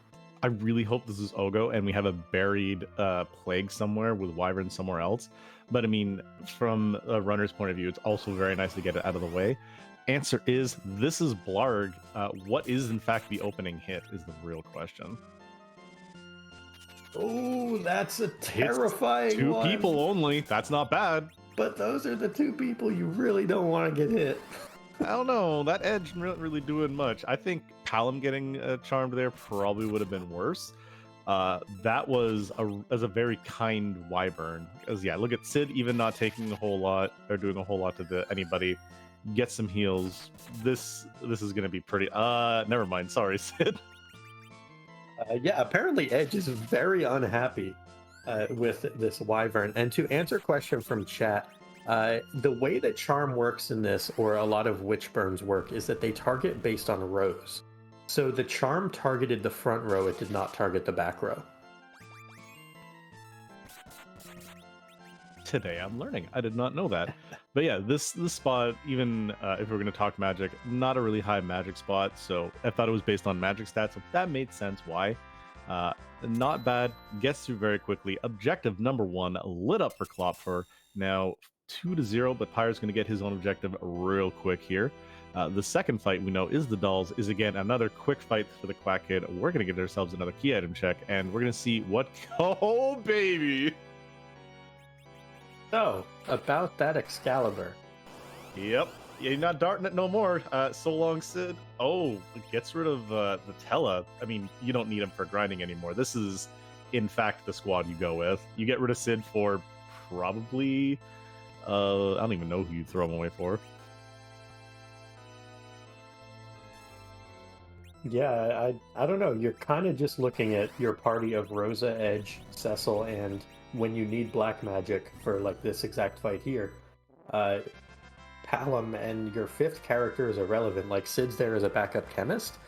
Speaker 1: I really hope this is Ogo and we have a buried Plague somewhere with Wyvern somewhere else. But I mean, from a runner's point of view, it's also very nice to get it out of the way. Answer is, this is Blarg. What is in fact the opening hit is the real question.
Speaker 2: Oh, that's a terrifying
Speaker 1: it's 2
Speaker 2: one.
Speaker 1: people only. That's not bad.
Speaker 2: But those are the 2 people you really don't want to get hit.
Speaker 1: I don't know. That edge not really doing much. I think Palom getting charmed there probably would have been worse. That was a very kind Wyvern. Because yeah, look at Sid even not taking a whole lot or doing a whole lot to anybody. Get some heals. This is gonna be pretty. Never mind. Sorry, Sid.
Speaker 2: Yeah, apparently Edge is very unhappy with this Wyvern. And to answer a question from chat, the way that Charm works in this, or a lot of Witch Burns work, is that they target based on rows. So the Charm targeted the front row, it did not target the back row.
Speaker 1: Today I'm learning. I did not know that. But yeah, this spot, even if we're going to talk magic, not a really high magic spot. So I thought it was based on magic stats. So that made sense why. Not bad. Gets through very quickly. Objective number 1 lit up for Klopfer. Now 2-0, but Pyre's going to get his own objective real quick here. The second fight we know is the dolls, is again another quick fight for the Quack Kid. We're going to get ourselves another key item check, and we're going to see what. Oh, baby!
Speaker 2: So, about that Excalibur.
Speaker 1: Yep. You're not darting it no more. So long, Sid. Oh, it gets rid of the Tella. I mean, you don't need him for grinding anymore. This is, in fact, the squad you go with. You get rid of Sid for probably. I don't even know who you throw him away for.
Speaker 2: Yeah, I don't know. You're kind of just looking at your party of Rosa, Edge, Cecil, and when you need black magic for like this exact fight here, Palom and your fifth character is irrelevant. Like Sid's there as a backup chemist.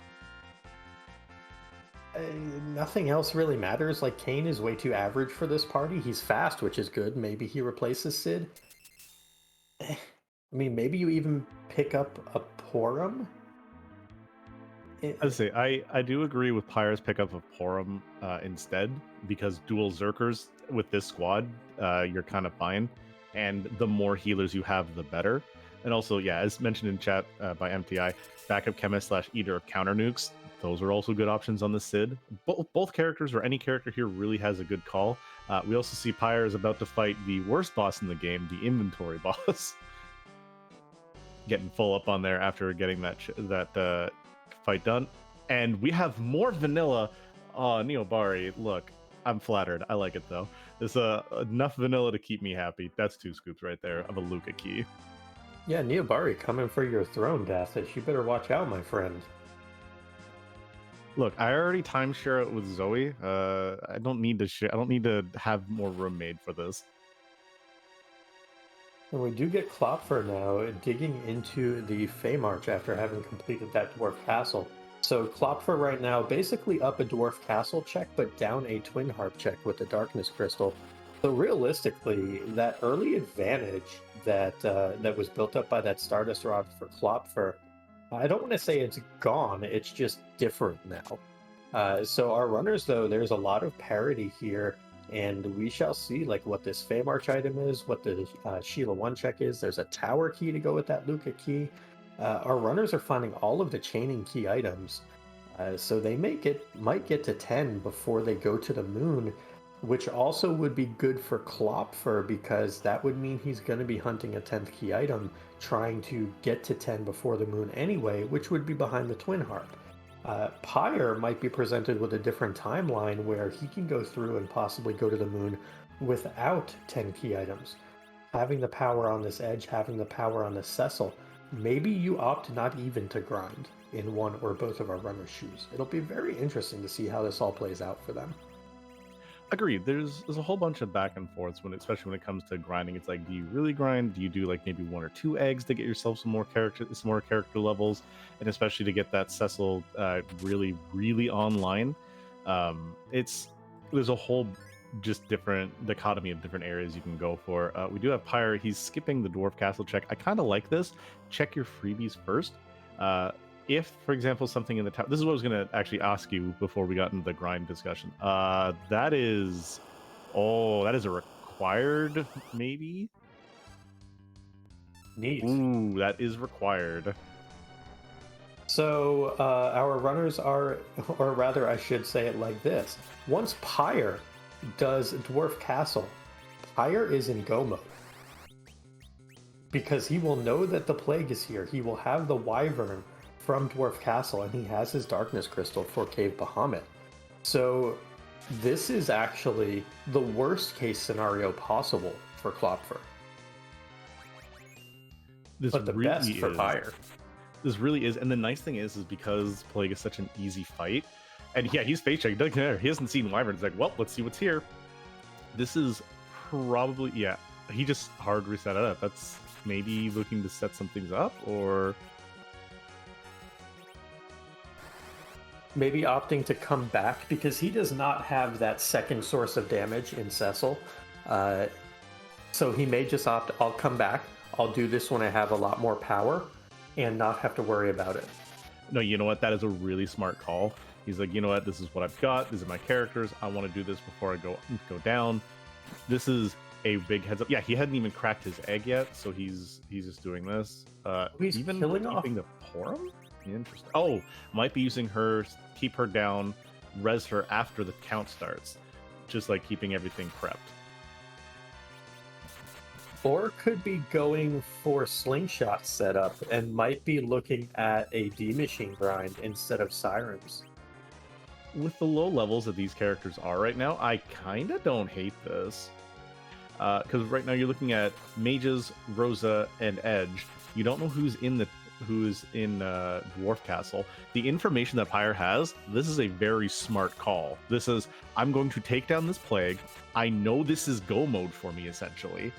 Speaker 2: Nothing else really matters. Like Kane is way too average for this party. He's fast, which is good. Maybe he replaces Sid. I mean, maybe you even pick up a Porum.
Speaker 1: I'd say I do agree with Pyre's pickup of Porum instead, because dual Zerkers with this squad, you're kind of fine, and the more healers you have, the better. And also, yeah, as mentioned in chat by MTI, backup chemist / eater of counter nukes, those are also good options on the Sid. Both characters, or any character here, really has a good call. We also see Pyre is about to fight the worst boss in the game, the inventory boss. Getting full up on there after getting that fight done. And we have more vanilla. Neobari, look, I'm flattered. I like it though. There's enough vanilla to keep me happy. That's 2 scoops right there of a Luca key.
Speaker 2: Yeah, Neobari coming for your throne, Dathis. You better watch out, my friend.
Speaker 1: Look, I already timeshare it with Zoe. I don't need to share. I don't need to have more room made for this.
Speaker 2: And we do get Klopfer now digging into the Fey March after having completed that Dwarf Castle. So Klopfer right now basically up a Dwarf Castle check, but down a Twin Harp check with the Darkness Crystal. So realistically, that early advantage that was built up by that Stardust Rod for Klopfer, I don't want to say it's gone, it's just different now. So our runners, though, there's a lot of parity here. And we shall see like what this Fey March item is, what the Sheila 1 check is. There's a tower key to go with that Luca key. Our runners are finding all of the chaining key items. So they might get to 10 before they go to the moon, which also would be good for Klopfer, because that would mean he's going to be hunting a 10th key item, trying to get to 10 before the moon anyway, which would be behind the Twin Harp. Pyre might be presented with a different timeline where he can go through and possibly go to the moon without 10 key items. Having the power on this Edge, having the power on this Cecil, maybe you opt not even to grind in one or both of our runner's shoes. It'll be very interesting to see how this all plays out for them.
Speaker 1: Agreed. There's a whole bunch of back and forths especially when it comes to grinding. It's like, do you really grind? Do you do like maybe 1 or 2 eggs to get yourself some more character levels, and especially to get that Cecil really online? There's a whole just different dichotomy of different areas you can go for. We do have Pyre. He's skipping the Dwarf Castle check. I kind of like this. Check your freebies first. If, for example, something in the tower, this is what I was going to actually ask you before we got into the grind discussion. That is a required, maybe?
Speaker 2: Neat.
Speaker 1: Ooh, that is required.
Speaker 2: So our runners are, or rather I should say it like this. Once Pyre does Dwarf Castle, Pyre is in go mode. Because he will know that the plague is here. He will have the Wyvern from Dwarf Castle, and he has his Darkness Crystal for Cave Bahamut. So this is actually the worst case scenario possible for Klopfer. But the really best for Pyre.
Speaker 1: This really is, and the nice thing is because Plague is such an easy fight, and yeah, he's face checking, doesn't care. He hasn't seen Wyvern. He's like, well, let's see what's here. This is probably, yeah, he just hard reset it up. That's maybe looking to set some things up, or
Speaker 2: maybe opting to come back, because he does not have that second source of damage in Cecil. So he may just opt, I'll come back, I'll do this when I have a lot more power, and not have to worry about it.
Speaker 1: No, you know what? That is a really smart call. He's like, you know what? This is what I've got. These are my characters. I want to do this before I go down. This is a big heads up. Yeah, he hadn't even cracked his egg yet, so he's just doing this.
Speaker 2: He's
Speaker 1: Even
Speaker 2: killing off.
Speaker 1: keeping the Porum? Interesting. Oh, might be using her, keep her down, res her after the count starts. Just like keeping everything prepped.
Speaker 2: Or could be going for slingshot setup and might be looking at a D machine grind instead of sirens.
Speaker 1: With the low levels that these characters are right now, I kind of don't hate this. Because right now you're looking at mages, Rosa, and Edge. You don't know who's in Dwarf Castle. The information that Pyre has, this is a very smart call. This is, I'm going to take down this plague. I know this is go mode for me, essentially.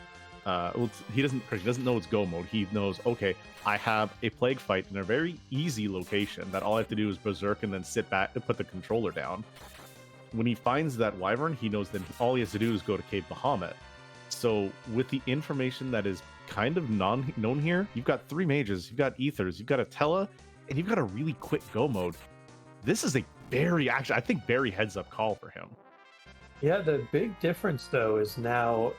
Speaker 1: Well, he doesn't know it's go mode. He knows, okay, I have a plague fight in a very easy location that all I have to do is berserk and then sit back and put the controller down. When he finds that wyvern, he knows that all he has to do is go to Cave Bahamut. So with the information that is kind of known here, you've got 3 mages, you've got ethers, you've got a Tella, and you've got a really quick go mode. This is a I think very heads up call for him.
Speaker 2: Yeah, the big difference though is now,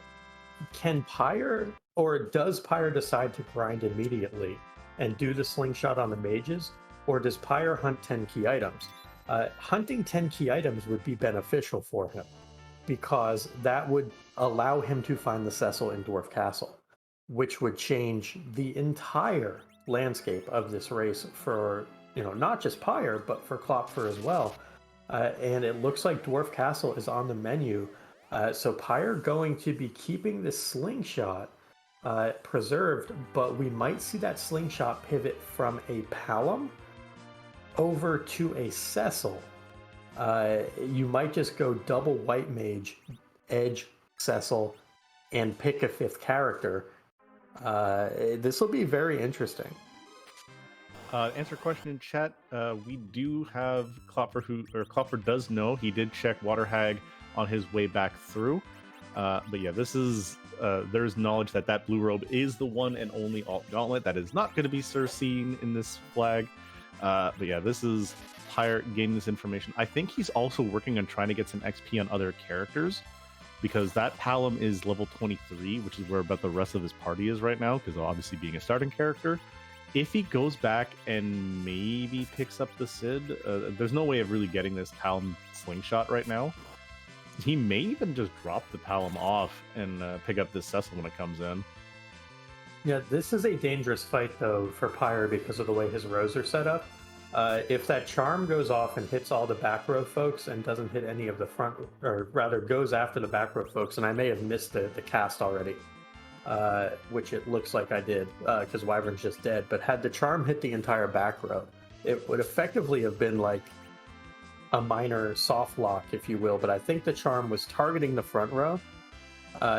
Speaker 2: can Pyre, or does Pyre decide to grind immediately and do the slingshot on the mages, or does Pyre hunt 10 key items? Hunting 10 key items would be beneficial for him, because that would allow him to find the Cecil in Dwarf Castle, which would change the entire landscape of this race for, not just Pyre, but for Klopfer as well. And it looks like Dwarf Castle is on the menu. So Pyre going to be keeping this slingshot preserved, but we might see that slingshot pivot from a Palom over to a Cecil. You might just go double white mage, Edge, Cecil, and pick a 5th character. This will be very interesting.
Speaker 1: Answer a question in chat. We do have Klopfer, Klopfer does know. He did check Water Hag on his way back through. But yeah, this is there's knowledge that blue robe is the one and only alt gauntlet that is not going to be seen in this flag. But yeah, this is Pyre gaining this information. I think he's also working on trying to get some XP on other characters, because that Palom is level 23, which is where about the rest of his party is right now, because obviously being a starting character. If he goes back and maybe picks up the Cid, there's no way of really getting this Palom slingshot right now. He may even just drop the Palom off and pick up this Cecil when it comes in.
Speaker 2: Yeah, this is a dangerous fight, though, for Pyre because of the way his rows are set up. If that charm goes off and hits all the back row folks and doesn't hit any of the front, or rather goes after the back row folks, and I may have missed the cast already, which it looks like I did, because Wyvern's just dead, but had the charm hit the entire back row, it would effectively have been like a minor soft lock, if you will, but I think the charm was targeting the front row,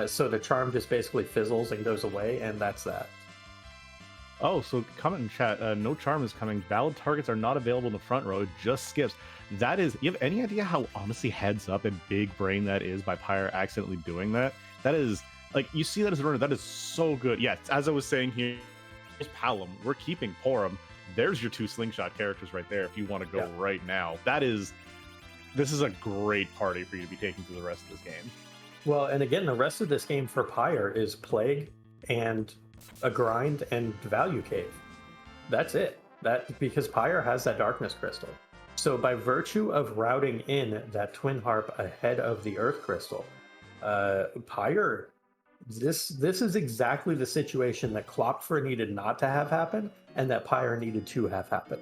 Speaker 2: so the charm just basically fizzles and goes away, and that's that.
Speaker 1: Oh, so comment in chat, no charm is coming. Valid targets are not available in the front row, it just skips. That is, you have any idea how honestly heads up and big brain that is by Pyre accidentally doing that? That is, like, you see that as a runner, that is so good. Yeah, as I was saying here, here's Palom, we're keeping Porum. There's your 2 slingshot characters right there if you want to go right now. This is a great party for you to be taking through the rest of this game.
Speaker 2: Well, and again, the rest of this game for Pyre is Plague and a grind and Value Cave. That's it. Because Pyre has that Darkness Crystal. So by virtue of routing in that Twin Harp ahead of the Earth Crystal, Pyre, this is exactly the situation that Klopfer needed not to have happen, and that Pyre needed to have happen.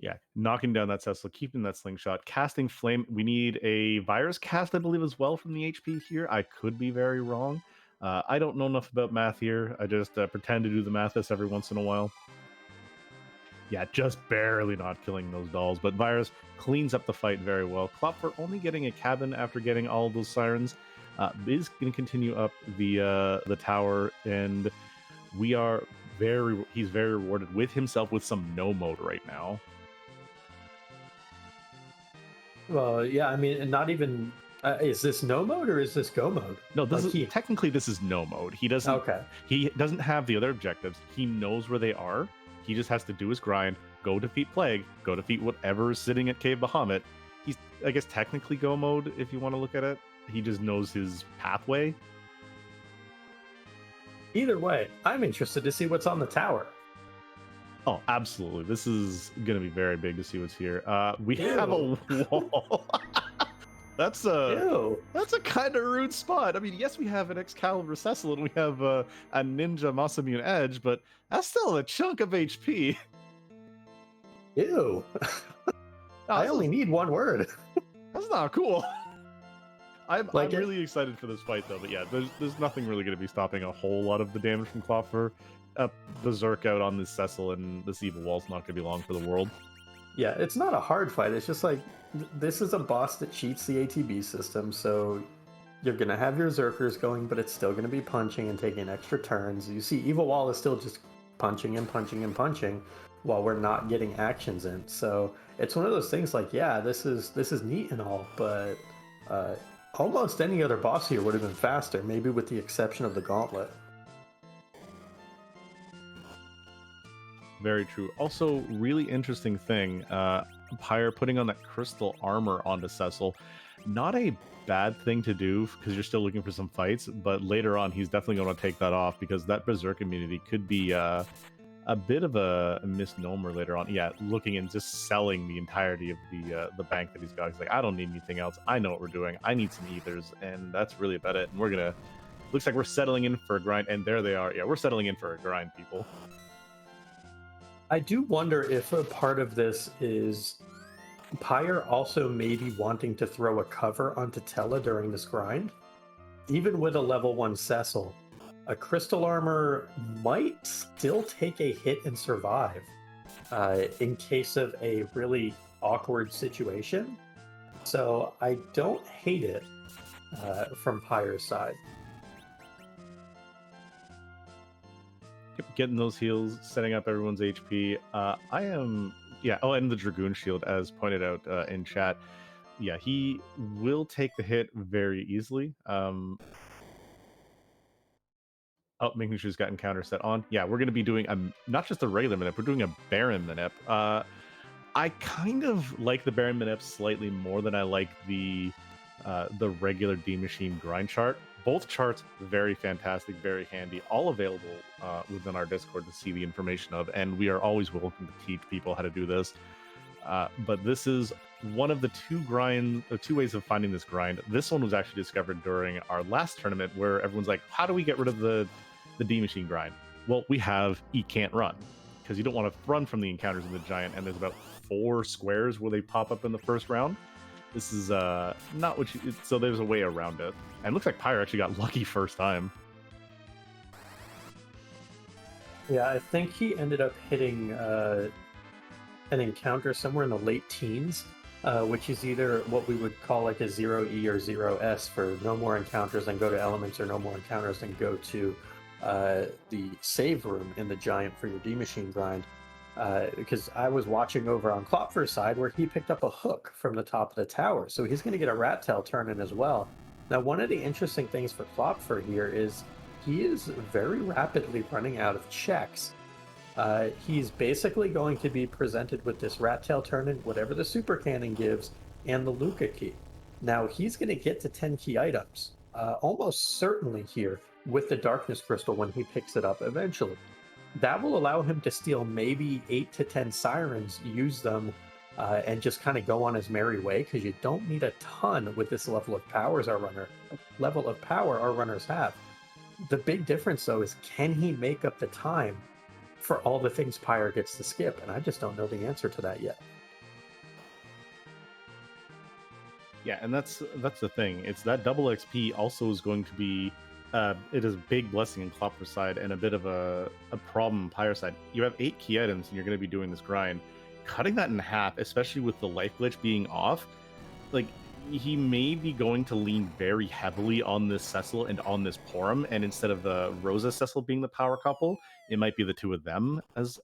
Speaker 1: Yeah, knocking down that Cecil, keeping that slingshot, casting flame. We need a virus cast, I believe, as well from the HP here. I could be very wrong. I don't know enough about math here. I just pretend to do the math this every once in a while. Yeah, just barely not killing those dolls, but virus cleans up the fight very well. Klopfer only getting a cabin after getting all of those sirens is going to continue up the tower, and he's very rewarded with himself with some no mode right now.
Speaker 2: Well, yeah, I mean, not even... is this no mode or is this go mode?
Speaker 1: No, technically this is no mode. He doesn't.
Speaker 2: Okay.
Speaker 1: He doesn't have the other objectives. He knows where they are. He just has to do his grind, go defeat Plague, go defeat whatever is sitting at Cave Bahamut, he's, I guess, technically go mode if you want to look at it. He just knows his pathway.
Speaker 2: Either way, I'm interested to see what's on the tower.
Speaker 1: Oh, absolutely. This is going to be very big to see what's here. We have
Speaker 2: Ew.
Speaker 1: a wall. That's a
Speaker 2: Ew.
Speaker 1: kind of rude spot. I mean, yes, we have an Excalibur Cecil and we have a Ninja Masamune Edge, but that's still a chunk of HP.
Speaker 2: Ew. I only need one word.
Speaker 1: That's not cool. I'm
Speaker 2: Like
Speaker 1: really excited for this fight, though. But yeah, there's nothing really going to be stopping a whole lot of the damage from Klopfer. Berserk out on this Cecil and this Evil Wall's not going to be long for the world.
Speaker 2: Yeah, it's not a hard fight. It's just like, this is a boss that cheats the ATB system, so you're going to have your Zerkers going, but it's still going to be punching and taking extra turns. You see, Evil Wall is still just punching and punching and punching while we're not getting actions in. So it's one of those things like, yeah, this is neat and all, but almost any other boss here would have been faster, maybe with the exception of the Gauntlet.
Speaker 1: Very true. Also, really interesting thing, Pyre putting on that crystal armor onto Cecil. Not a bad thing to do because you're still looking for some fights, but later on he's definitely going to take that off because that Berserk immunity could be a bit of a misnomer later on. Yeah, looking and just selling the entirety of the bank that he's got. He's like, I don't need anything else. I know what we're doing. I need some ethers, and that's really about it. And we're gonna. Looks like we're settling in for a grind, and there they are. Yeah, we're settling in for a grind, people.
Speaker 2: I do wonder if a part of this is Pyre also maybe wanting to throw a cover onto Tella during this grind. Even with a level 1 Cecil, a crystal armor might still take a hit and survive in case of a really awkward situation. So I don't hate it from Pyre's side.
Speaker 1: Getting those heals, setting up everyone's HP. I am, yeah. Oh, and the Dragoon Shield, as pointed out in chat. Yeah, he will take the hit very easily. Oh, making sure he's got encounter set on. Yeah, we're going to be doing not just a regular Manip, we're doing a Baron Manip. I kind of like the Baron Manip slightly more than I like the regular D Machine grind chart. Both charts very fantastic, very handy, all available within our Discord to see the information of, and we are always welcome to teach people how to do this. But this is one of the two ways of finding this grind. This one was actually discovered during our last tournament where everyone's like, how do we get rid of the D Machine grind? Well, we have Eat Can't Run, because you don't want to run from the encounters in the Giant, and there's about 4 squares where they pop up in the first round. This is not what you... So there's a way around it. And it looks like Pyre actually got lucky first time.
Speaker 2: Yeah, I think he ended up hitting an encounter somewhere in the late teens, which is either what we would call like a 0E or 0S for no more encounters and go to elements, or no more encounters and go to the save room in the Giant for your D-Machine grind. Because I was watching over on Klopfer's side where he picked up a hook from the top of the tower, so he's going to get a rat tail turn in as well. Now, one of the interesting things for Klopfer here is he is very rapidly running out of checks. He's basically going to be presented with this rat tail turn in, whatever the super cannon gives, and the Luca key. Now, he's going to get to 10 key items, almost certainly here, with the Darkness Crystal when he picks it up eventually. That will allow him to steal maybe 8 to 10 sirens, use them, and just kind of go on his merry way, because you don't need a ton with this level of power our runners have. The big difference, though, is can he make up the time for all the things Pyre gets to skip? And I just don't know the answer to that yet.
Speaker 1: Yeah, and that's the thing. It's that double XP also is going to be... it is a big blessing in Klopfer's side and a bit of a problem on Pyre's side. You have 8 key items and you're going to be doing this grind. Cutting that in half, especially with the life glitch being off, like, he may be going to lean very heavily on this Cecil and on this Porum, and instead of the Rosa Cecil being the power couple, it might be the two of them as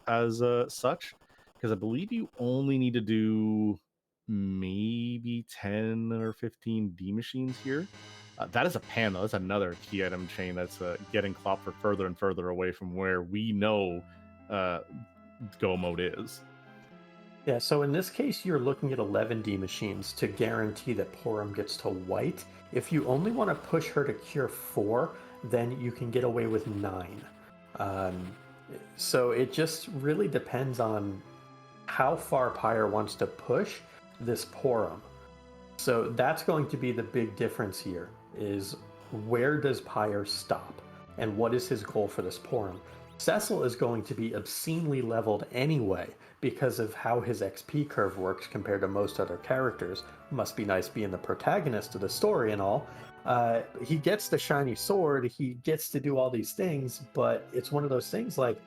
Speaker 1: such. Because I believe you only need to do maybe 10 or 15 D machines here. That is a pan, though. That's another key item chain that's getting Klopfer further and further away from where we know Go mode is.
Speaker 2: Yeah, so in this case, you're looking at 11D machines to guarantee that Porum gets to white. If you only want to push her to cure 4, then you can get away with 9. Um, so it just really depends on how far Pyre wants to push this Porum. So that's going to be the big difference here, is where does Pyre stop? And what is his goal for this Porum? Cecil is going to be obscenely leveled anyway because of how his XP curve works compared to most other characters. Must be nice being the protagonist of the story and all. He gets the shiny sword, he gets to do all these things, but it's one of those things like,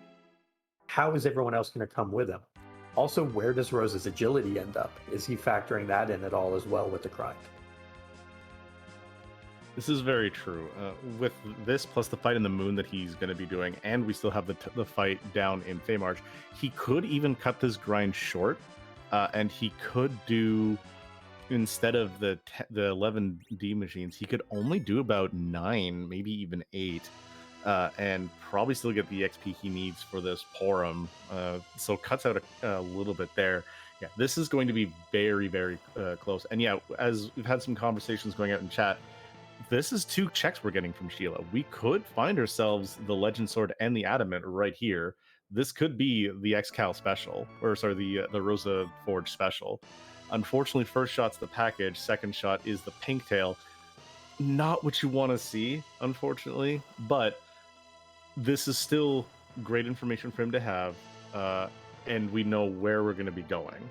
Speaker 2: how is everyone else going to come with him? Also, where does Rose's agility end up? Is he factoring that in at all as well with the grind?
Speaker 1: This is very true. With this plus the fight in the moon that he's going to be doing, and we still have the fight down in Feymarch, he could even cut this grind short, and he could do, instead of the 11D machines, he could only do about 9, maybe even 8, and probably still get the XP he needs for this Porum. So cuts out a little bit there. Yeah, this is going to be very, very close. And yeah, as we've had some conversations going out in chat, this is 2 checks we're getting from Sheila. We could find ourselves the Legend Sword and the Adamant right here. This could be the X-Cal special, or sorry, the Rosa Forge special. Unfortunately, first shot's the package, second shot is the pink tail. Not what you want to see, unfortunately, but this is still great information for him to have, and we know where we're going to be going.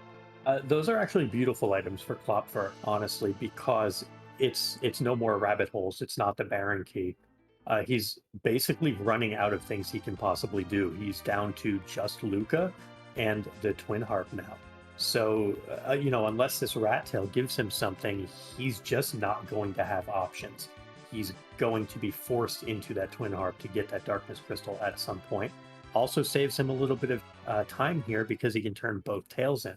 Speaker 2: Those are actually beautiful items for Klopfer, honestly, because it's no more rabbit holes. It's not the Baron key. He's basically running out of things he can possibly do. He's down to just Luca and the Twin Harp now. So, unless this Rat Tail gives him something, he's just not going to have options. He's going to be forced into that Twin Harp to get that Darkness Crystal at some point. Also saves him a little bit of time here because he can turn both tails in.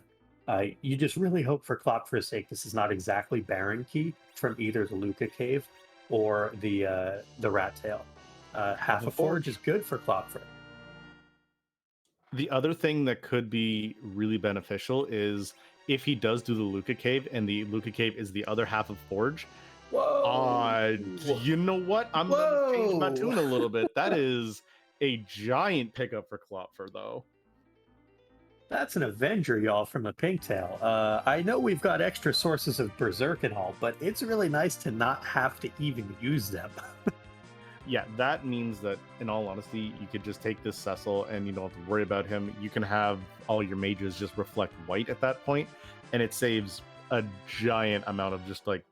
Speaker 2: You just really hope for Klopfer's sake this is not exactly Baron Key from either the Luca Cave or the Rat Tail. Half a Forge is good for Klopfer.
Speaker 1: The other thing that could be really beneficial is if he does do the Luca Cave, and the Luca Cave is the other half of Forge.
Speaker 2: Whoa!
Speaker 1: You know what? I'm going to change my tune a little bit. That is a giant pickup for Klopfer, though.
Speaker 2: That's an Avenger, y'all, from the Pinktail. I know we've got extra sources of Berserk and all, but it's really nice to not have to even use them.
Speaker 1: Yeah, that means that, in all honesty, you could just take this Cecil and you don't have to worry about him. You can have all your mages just reflect white at that point, and it saves a giant amount of just like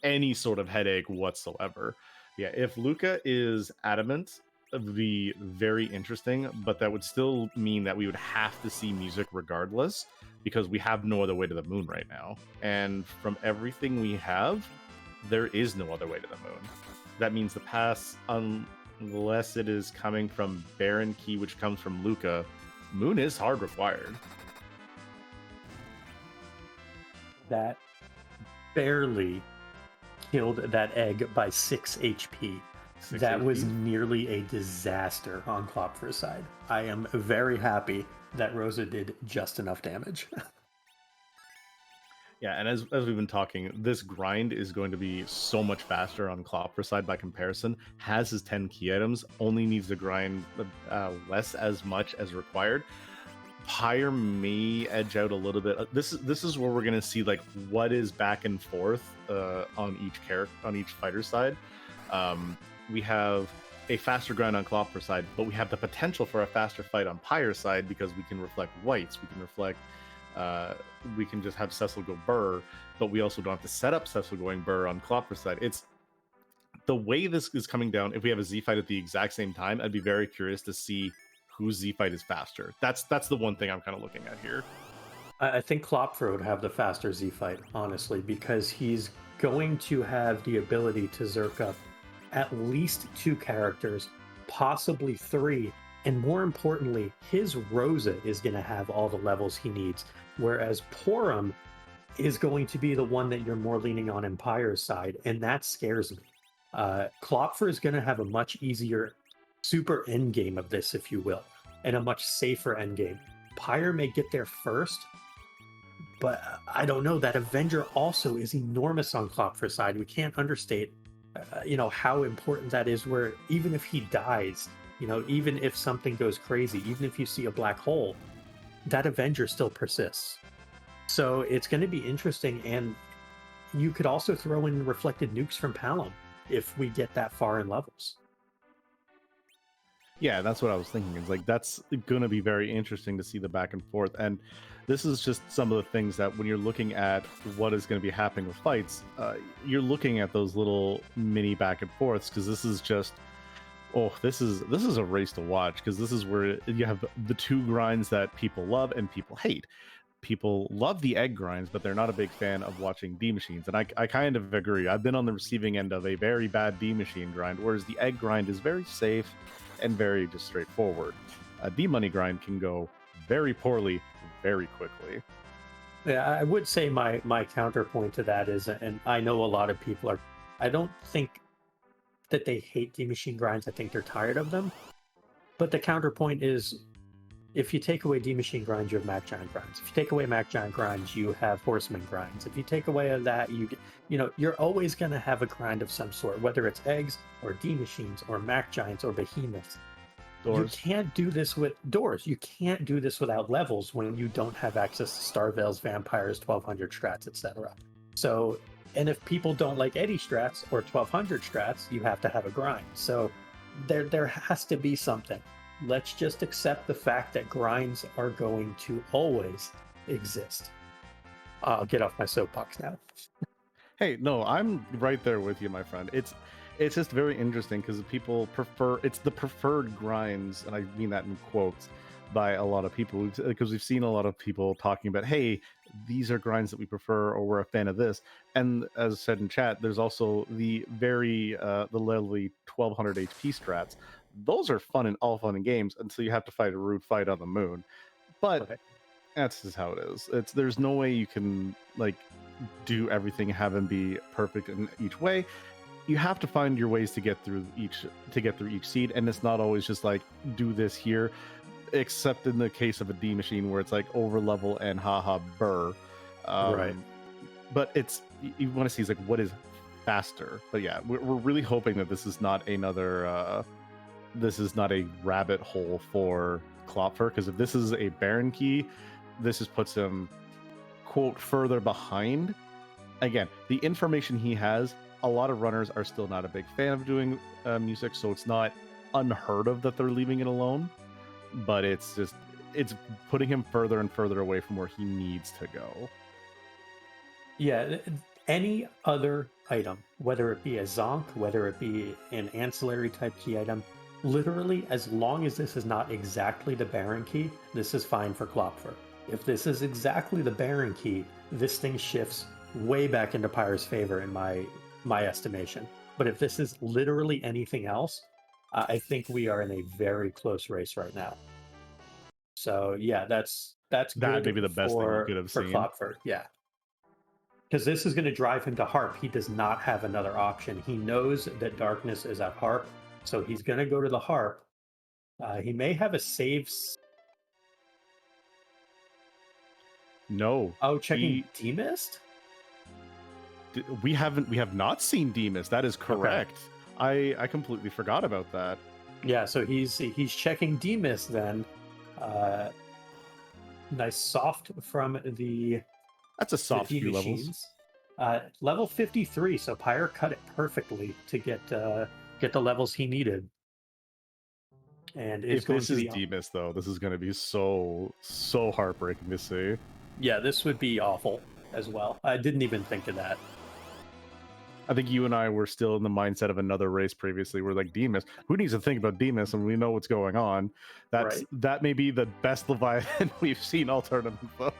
Speaker 1: any sort of headache whatsoever. Yeah, if Luca is adamant, it would be very interesting, but that would still mean that we would have to see music regardless, because we have no other way to the moon right now. And from everything we have, there is no other way to the moon. That means the pass, unless it is coming from Baron Key, which comes from Luca, moon is hard required.
Speaker 2: That barely killed that egg by 6 HP. That was nearly a disaster on Klopfer's side. I am very happy that Rosa did just enough damage.
Speaker 1: Yeah, and as we've been talking, this grind is going to be so much faster on Klopfer's side by comparison. Has his 10 key items, only needs to grind less as much as required. Pyre may edge out a little bit. This is where we're going to see like what is back and forth on each character, on each fighter side. We have a faster grind on Klopfer's side, but we have the potential for a faster fight on Pyre's side because we can reflect whites, we can reflect. We can just have Cecil go burr, but we also don't have to set up Cecil going burr on Klopfer's side. It's the way this is coming down. If we have a Z fight at the exact same time, I'd be very curious to see whose Z fight is faster. That's the one thing I'm kind of looking at here.
Speaker 2: I think Klopfer would have the faster Z fight, honestly, because he's going to have the ability to Zerk up at least 2 characters, possibly 3. And more importantly, his Rosa is going to have all the levels he needs, whereas Porum is going to be the one that you're more leaning on Empire's side, and that scares me. Klopfer is going to have a much easier super endgame of this, if you will, and a much safer endgame. Pyre may get there first, But I don't know. That Avenger also is enormous on Klopfer's side. We can't understate, how important that is. Where even if he dies, even if something goes crazy, even if you see a black hole, that Avenger still persists. So it's going to be interesting. And you could also throw in reflected nukes from Palom if we get that far in levels.
Speaker 1: Yeah, that's what I was thinking. Is like that's going to be very interesting to see the back and forth. And this is just some of the things that when you're looking at what is going to be happening with fights, you're looking at those little mini back and forths because this is just this is a race to watch because this is where you have the two grinds that people love and people hate. People love the egg grinds, but they're not a big fan of watching D machines. And I kind of agree. I've been on the receiving end of a very bad D machine grind, whereas the egg grind is very safe and very just straightforward. A D money grind can go very poorly very quickly.
Speaker 2: Yeah, I would say my counterpoint to that is, and I know a lot of people are, I don't think that they hate D machine grinds. I think they're tired of them. But the counterpoint is, if you take away D machine grinds, you have Mac Giant grinds. If you take away Mac Giant grinds, you have Horseman grinds. If you take away that, you're always going to have a grind of some sort, whether it's eggs or D machines or Mac Giants or behemoths.
Speaker 1: Doors.
Speaker 2: You can't do this with doors. You can't do this without levels when you don't have access to Starveils, Vampires, 1200 strats, etc. So, and if people don't like Eddie strats or 1200 strats, you have to have a grind. So there has to be something. Let's just accept the fact that grinds are going to always exist. I'll get off my soapbox now.
Speaker 1: Hey, no, I'm right there with you, my friend. It's just very interesting because people prefer it's the preferred grinds, and I mean that in quotes by a lot of people because we've seen a lot of people talking about, hey, these are grinds that we prefer or we're a fan of this. And as said in chat, there's also the the lovely 1200 HP strats. Those are fun and all fun in games until you have to fight a rude fight on the moon. But
Speaker 2: Okay.
Speaker 1: that's just how it is. There's no way you can like do everything, have them be perfect in each way. You have to find your ways to get through each seed, and it's not always just like do this here, except in the case of a D machine where it's like over level and haha burr.
Speaker 2: Right.
Speaker 1: But you want to see is like what is faster. But yeah, we're really hoping that this is not another this is not a rabbit hole for Klopfer, because if this is a Baron key, this just puts him quote further behind. Again, the information he has, a lot of runners are still not a big fan of doing music, so it's not unheard of that they're leaving it alone, but it's putting him further and further away from where he needs to go.
Speaker 2: Yeah, any other item, whether it be a Zonk, whether it be an ancillary type key item, literally, as long as this is not exactly the Baron key, this is fine for Klopfer. If this is exactly the Baron key, this thing shifts way back into Pyre's favor in my estimation. But if this is literally anything else, I think we are in a very close race right now. So yeah, that's
Speaker 1: That
Speaker 2: good
Speaker 1: may be the best thing you could have
Speaker 2: for
Speaker 1: seen.
Speaker 2: Klopfer. Yeah. Because this is going to drive him to Harp. He does not have another option. He knows that Darkness is at Harp, so he's going to go to the Harp. He may have a save.
Speaker 1: No.
Speaker 2: Oh, checking Demist?
Speaker 1: We have not seen Demas. That is correct. Okay. I completely forgot about that.
Speaker 2: Yeah, so he's checking Demist then. Nice soft from the.
Speaker 1: That's a soft few levels.
Speaker 2: Level 53, so Pyre cut it perfectly to get the levels he needed. And
Speaker 1: if this is Demas, though, this is going to be so heartbreaking to see.
Speaker 2: Yeah, this would be awful as well. I didn't even think of that.
Speaker 1: I think you and I were still in the mindset of another race previously. We're like, Demas, who needs to think about Demas? And we know what's going on. That may be the best Leviathan we've seen all tournament, though.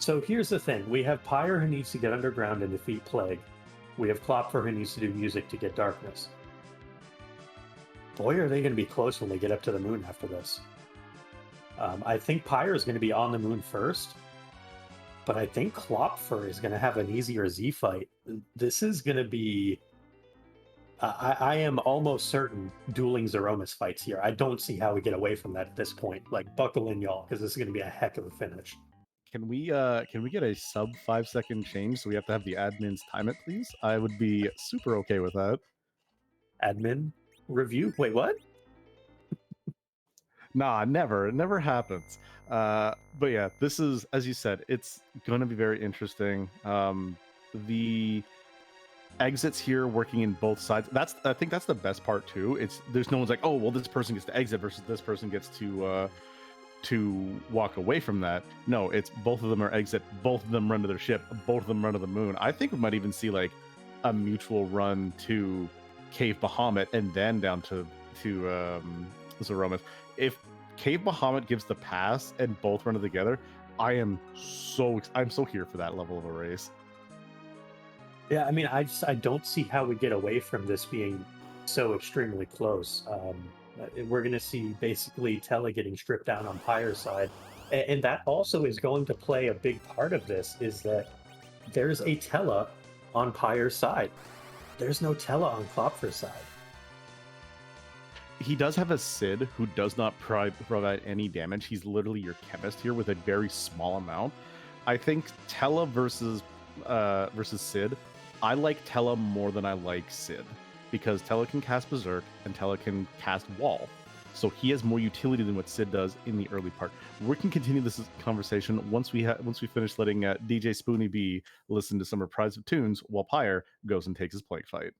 Speaker 2: So here's the thing. We have Pyre who needs to get underground and defeat Plague. We have Klopfer who needs to do music to get Darkness. Boy, are they going to be close when they get up to the moon after this. I think Pyre is going to be on the moon first. But I think Klopfer is going to have an easier Z fight. This is going to be... I am almost certain dueling Zeromus fights here. I don't see how we get away from that at this point. Like, buckle in, y'all, because this is going to be a heck of a finish.
Speaker 1: can we get a sub 5 second change so we have to have the admins time it, please? I would be super okay with that.
Speaker 2: Admin review. Wait, what?
Speaker 1: Nah, never. It never happens. But yeah, this is, as you said, it's going to be very interesting. The exits here working in both sides. I think that's the best part too. It's there's no one's like, oh well, this person gets to exit versus this person gets to walk away from that. No, it's both of them are exit, both of them run to their ship, both of them run to the moon. I think we might even see like a mutual run to Cave Bahamut and then down to Zeromus. If Cave Bahamut gives the pass and both run together, I'm so here for that level of a race.
Speaker 2: Yeah, I mean, I don't see how we get away from this being so extremely close. We're going to see basically Tella getting stripped down on Pyre's side, and that also is going to play a big part of this. Is that there's a Tella on Pyre's side. There's no Tella on Klopfer's side.
Speaker 1: He does have a Sid who does not provide any damage. He's literally your chemist here with a very small amount. I think Tella versus Sid, I like Tella more than I like Sid because Tella can cast Berserk and Tella can cast Wall. So he has more utility than what Sid does in the early part. We can continue this conversation once we finish letting DJ Spoony B listen to some reprise of tunes while Pyre goes and takes his plague fight.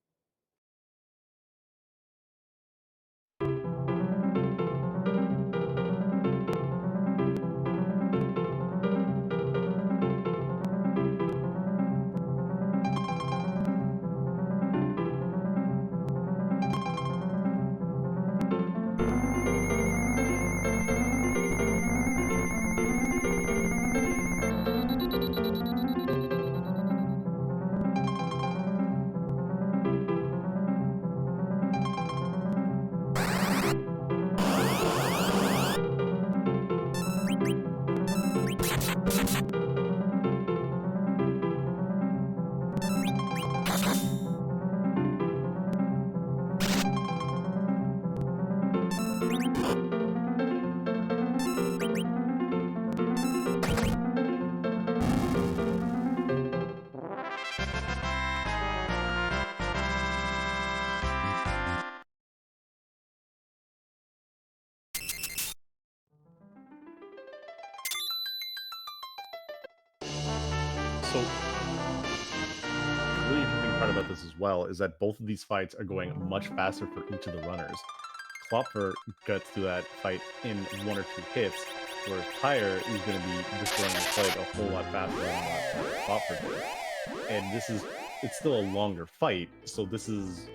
Speaker 1: So, the really interesting part about this as well is that both of these fights are going much faster for each of the runners. Klopfer gets through that fight in 1 or 2 hits, whereas Pyre is going to be destroying the fight a whole lot faster than what Klopfer did. And it's still a longer fight, so this is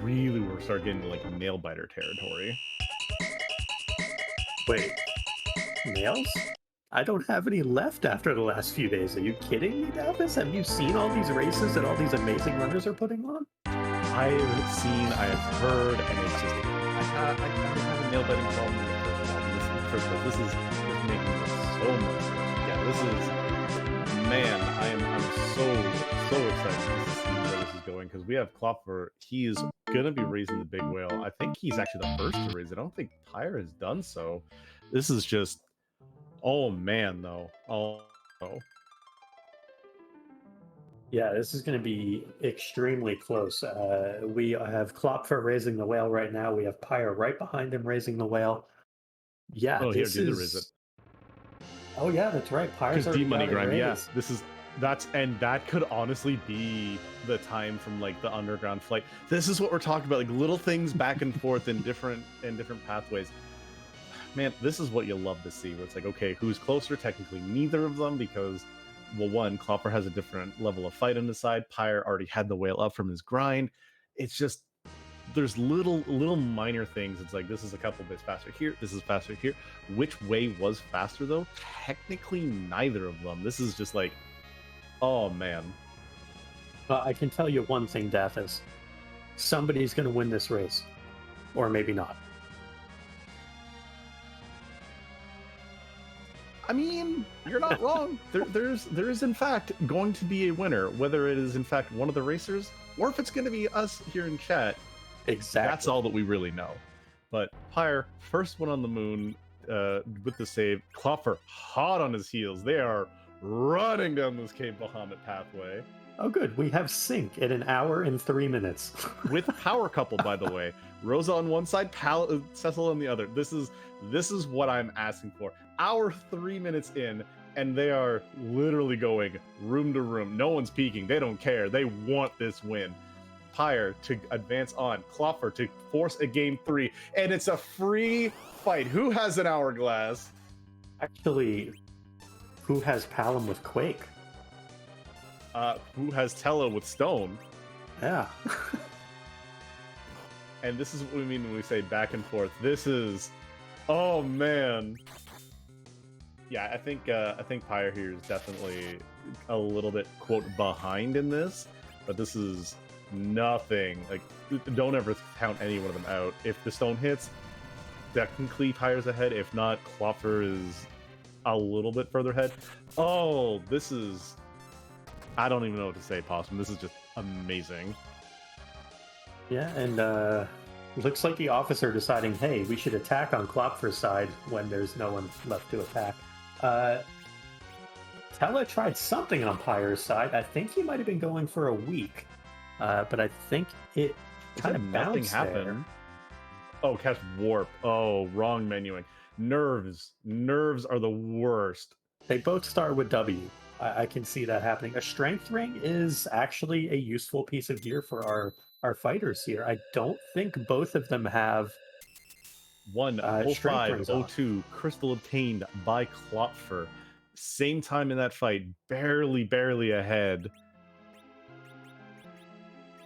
Speaker 1: really where we start getting to like nail biter territory.
Speaker 2: Wait, nails? I don't have any left after the last few days. Are you kidding me, Dalvis? Have you seen all these races that all these amazing runners are putting on?
Speaker 1: I have seen, I have heard, and it's just I don't have a nail biting problem in the first one. This is making it so much worse. Yeah, this is, man, I'm so excited to see where this is going because we have Klopfer. He is gonna be raising the big whale. I think he's actually the first to raise it. I don't think Pyre has done so. This is just, oh man, though. Oh.
Speaker 2: Yeah, this is going to be extremely close. We have Klopfer raising the whale right now. We have Pyre right behind him raising the whale. Yeah,
Speaker 1: oh,
Speaker 2: this
Speaker 1: here,
Speaker 2: is. It. Oh yeah, that's right. Pyre's already
Speaker 1: money
Speaker 2: got it
Speaker 1: grind.
Speaker 2: raised.
Speaker 1: Yeah, that could honestly be the time from like the underground flight. This is what we're talking about, like little things back and forth in different pathways. Man, this is what you love to see. Where it's like, okay, who's closer? Technically, neither of them because. Well, one, Klopfer has a different level of fight on his side. Pyre already had the whale up from his grind. It's just there's little minor things. It's like this is a couple bits faster here. This is faster here. Which way was faster though? Technically, neither of them. This is just like, oh man.
Speaker 2: I can tell you one thing, Dathis. Somebody's going to win this race, or maybe not.
Speaker 1: I mean, you're not wrong. There is in fact going to be a winner, whether it is in fact one of the racers or if it's going to be us here in chat.
Speaker 2: Exactly.
Speaker 1: That's all that we really know. But Pyre, first one on the moon. with the save. Klopfer hot on his heels. They are running down this Cave Bahamut pathway.
Speaker 2: Oh, good. We have sync in 1 hour and 3 minutes.
Speaker 1: With power couple, by the way. Rosa on one side, Cecil on the other. This is what I'm asking for. Hour 3 minutes in, and they are literally going room to room. No one's peeking. They don't care. They want this win. Pyre to advance on. Klopfer to force a game 3, and it's a free fight. Who has an hourglass?
Speaker 2: Actually, who has Palom with Quake?
Speaker 1: Who has Tello with Stone?
Speaker 2: Yeah.
Speaker 1: And this is what we mean when we say back and forth. This is, oh man. Yeah, I think Pyre here is definitely a little bit quote behind in this, but this is nothing. Like, don't ever count any one of them out. If the Stone hits, technically Pyre's ahead. If not, Klopfer is a little bit further ahead. Oh, this is, I don't even know what to say, Possum. This is just amazing.
Speaker 2: Yeah, and looks like the officer deciding, hey, we should attack on Klopfer's side when there's no one left to attack. Tella tried something on Pyre's side. I think he might have been going for a week, but I think it kind of bounced there.
Speaker 1: Oh, catch warp. Oh, wrong menuing. Nerves are the worst.
Speaker 2: They both start with W. I can see that happening. A strength ring is actually a useful piece of gear for our fighters here. I don't think both of them have
Speaker 1: 1:05:02 crystal obtained by Klopfer. Same time in that fight, barely ahead.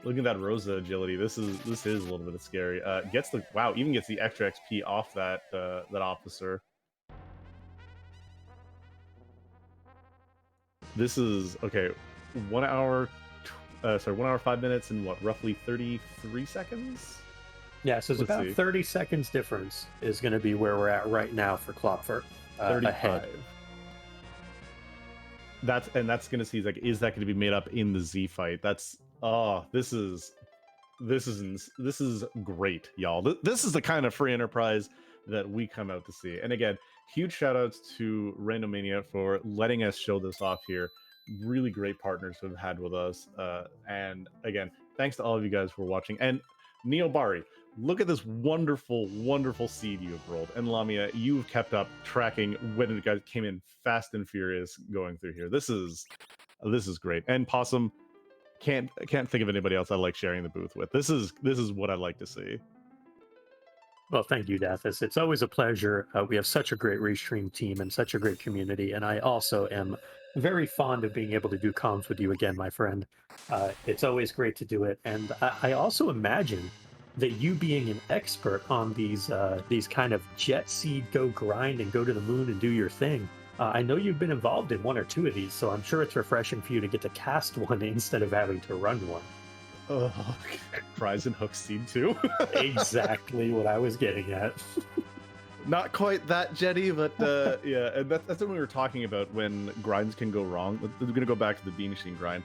Speaker 1: Look at that Rosa agility. This is a little bit scary. Even gets the extra XP off that officer. This is okay. 1 hour, 5 minutes and what, roughly 33 seconds?
Speaker 2: Yeah, so it's about 30 seconds difference is going to be where we're at right now for Klopfer.
Speaker 1: 35.
Speaker 2: Ahead.
Speaker 1: That's going to see, like, is that going to be made up in the Z fight? This is great, y'all. This is the kind of free enterprise that we come out to see. And again, huge shout outs to Randomania for letting us show this off here. Really great partners who have had with us. And again, thanks to all of you guys for watching. And Neobari, look at this wonderful, wonderful seed you have rolled. And Lamia, you've kept up tracking when it guys came in fast and furious going through here. This is great. And Possum, can't think of anybody else I like sharing the booth with. This is what I like to see.
Speaker 2: Well, thank you, Dathis. It's always a pleasure. We have such a great restream team and such a great community, and I also am very fond of being able to do comms with you again, my friend. It's always great to do it, and I also imagine that you being an expert on these kind of jet seed, go grind and go to the moon and do your thing. I know you've been involved in 1 or 2 of these, so I'm sure it's refreshing for you to get to cast one instead of having to run one.
Speaker 1: Oh, prize and hook seed too.
Speaker 2: Exactly what I was getting at.
Speaker 1: Not quite that jetty, but yeah, and that's what we were talking about when grinds can go wrong. We're going to go back to the Bean Machine grind.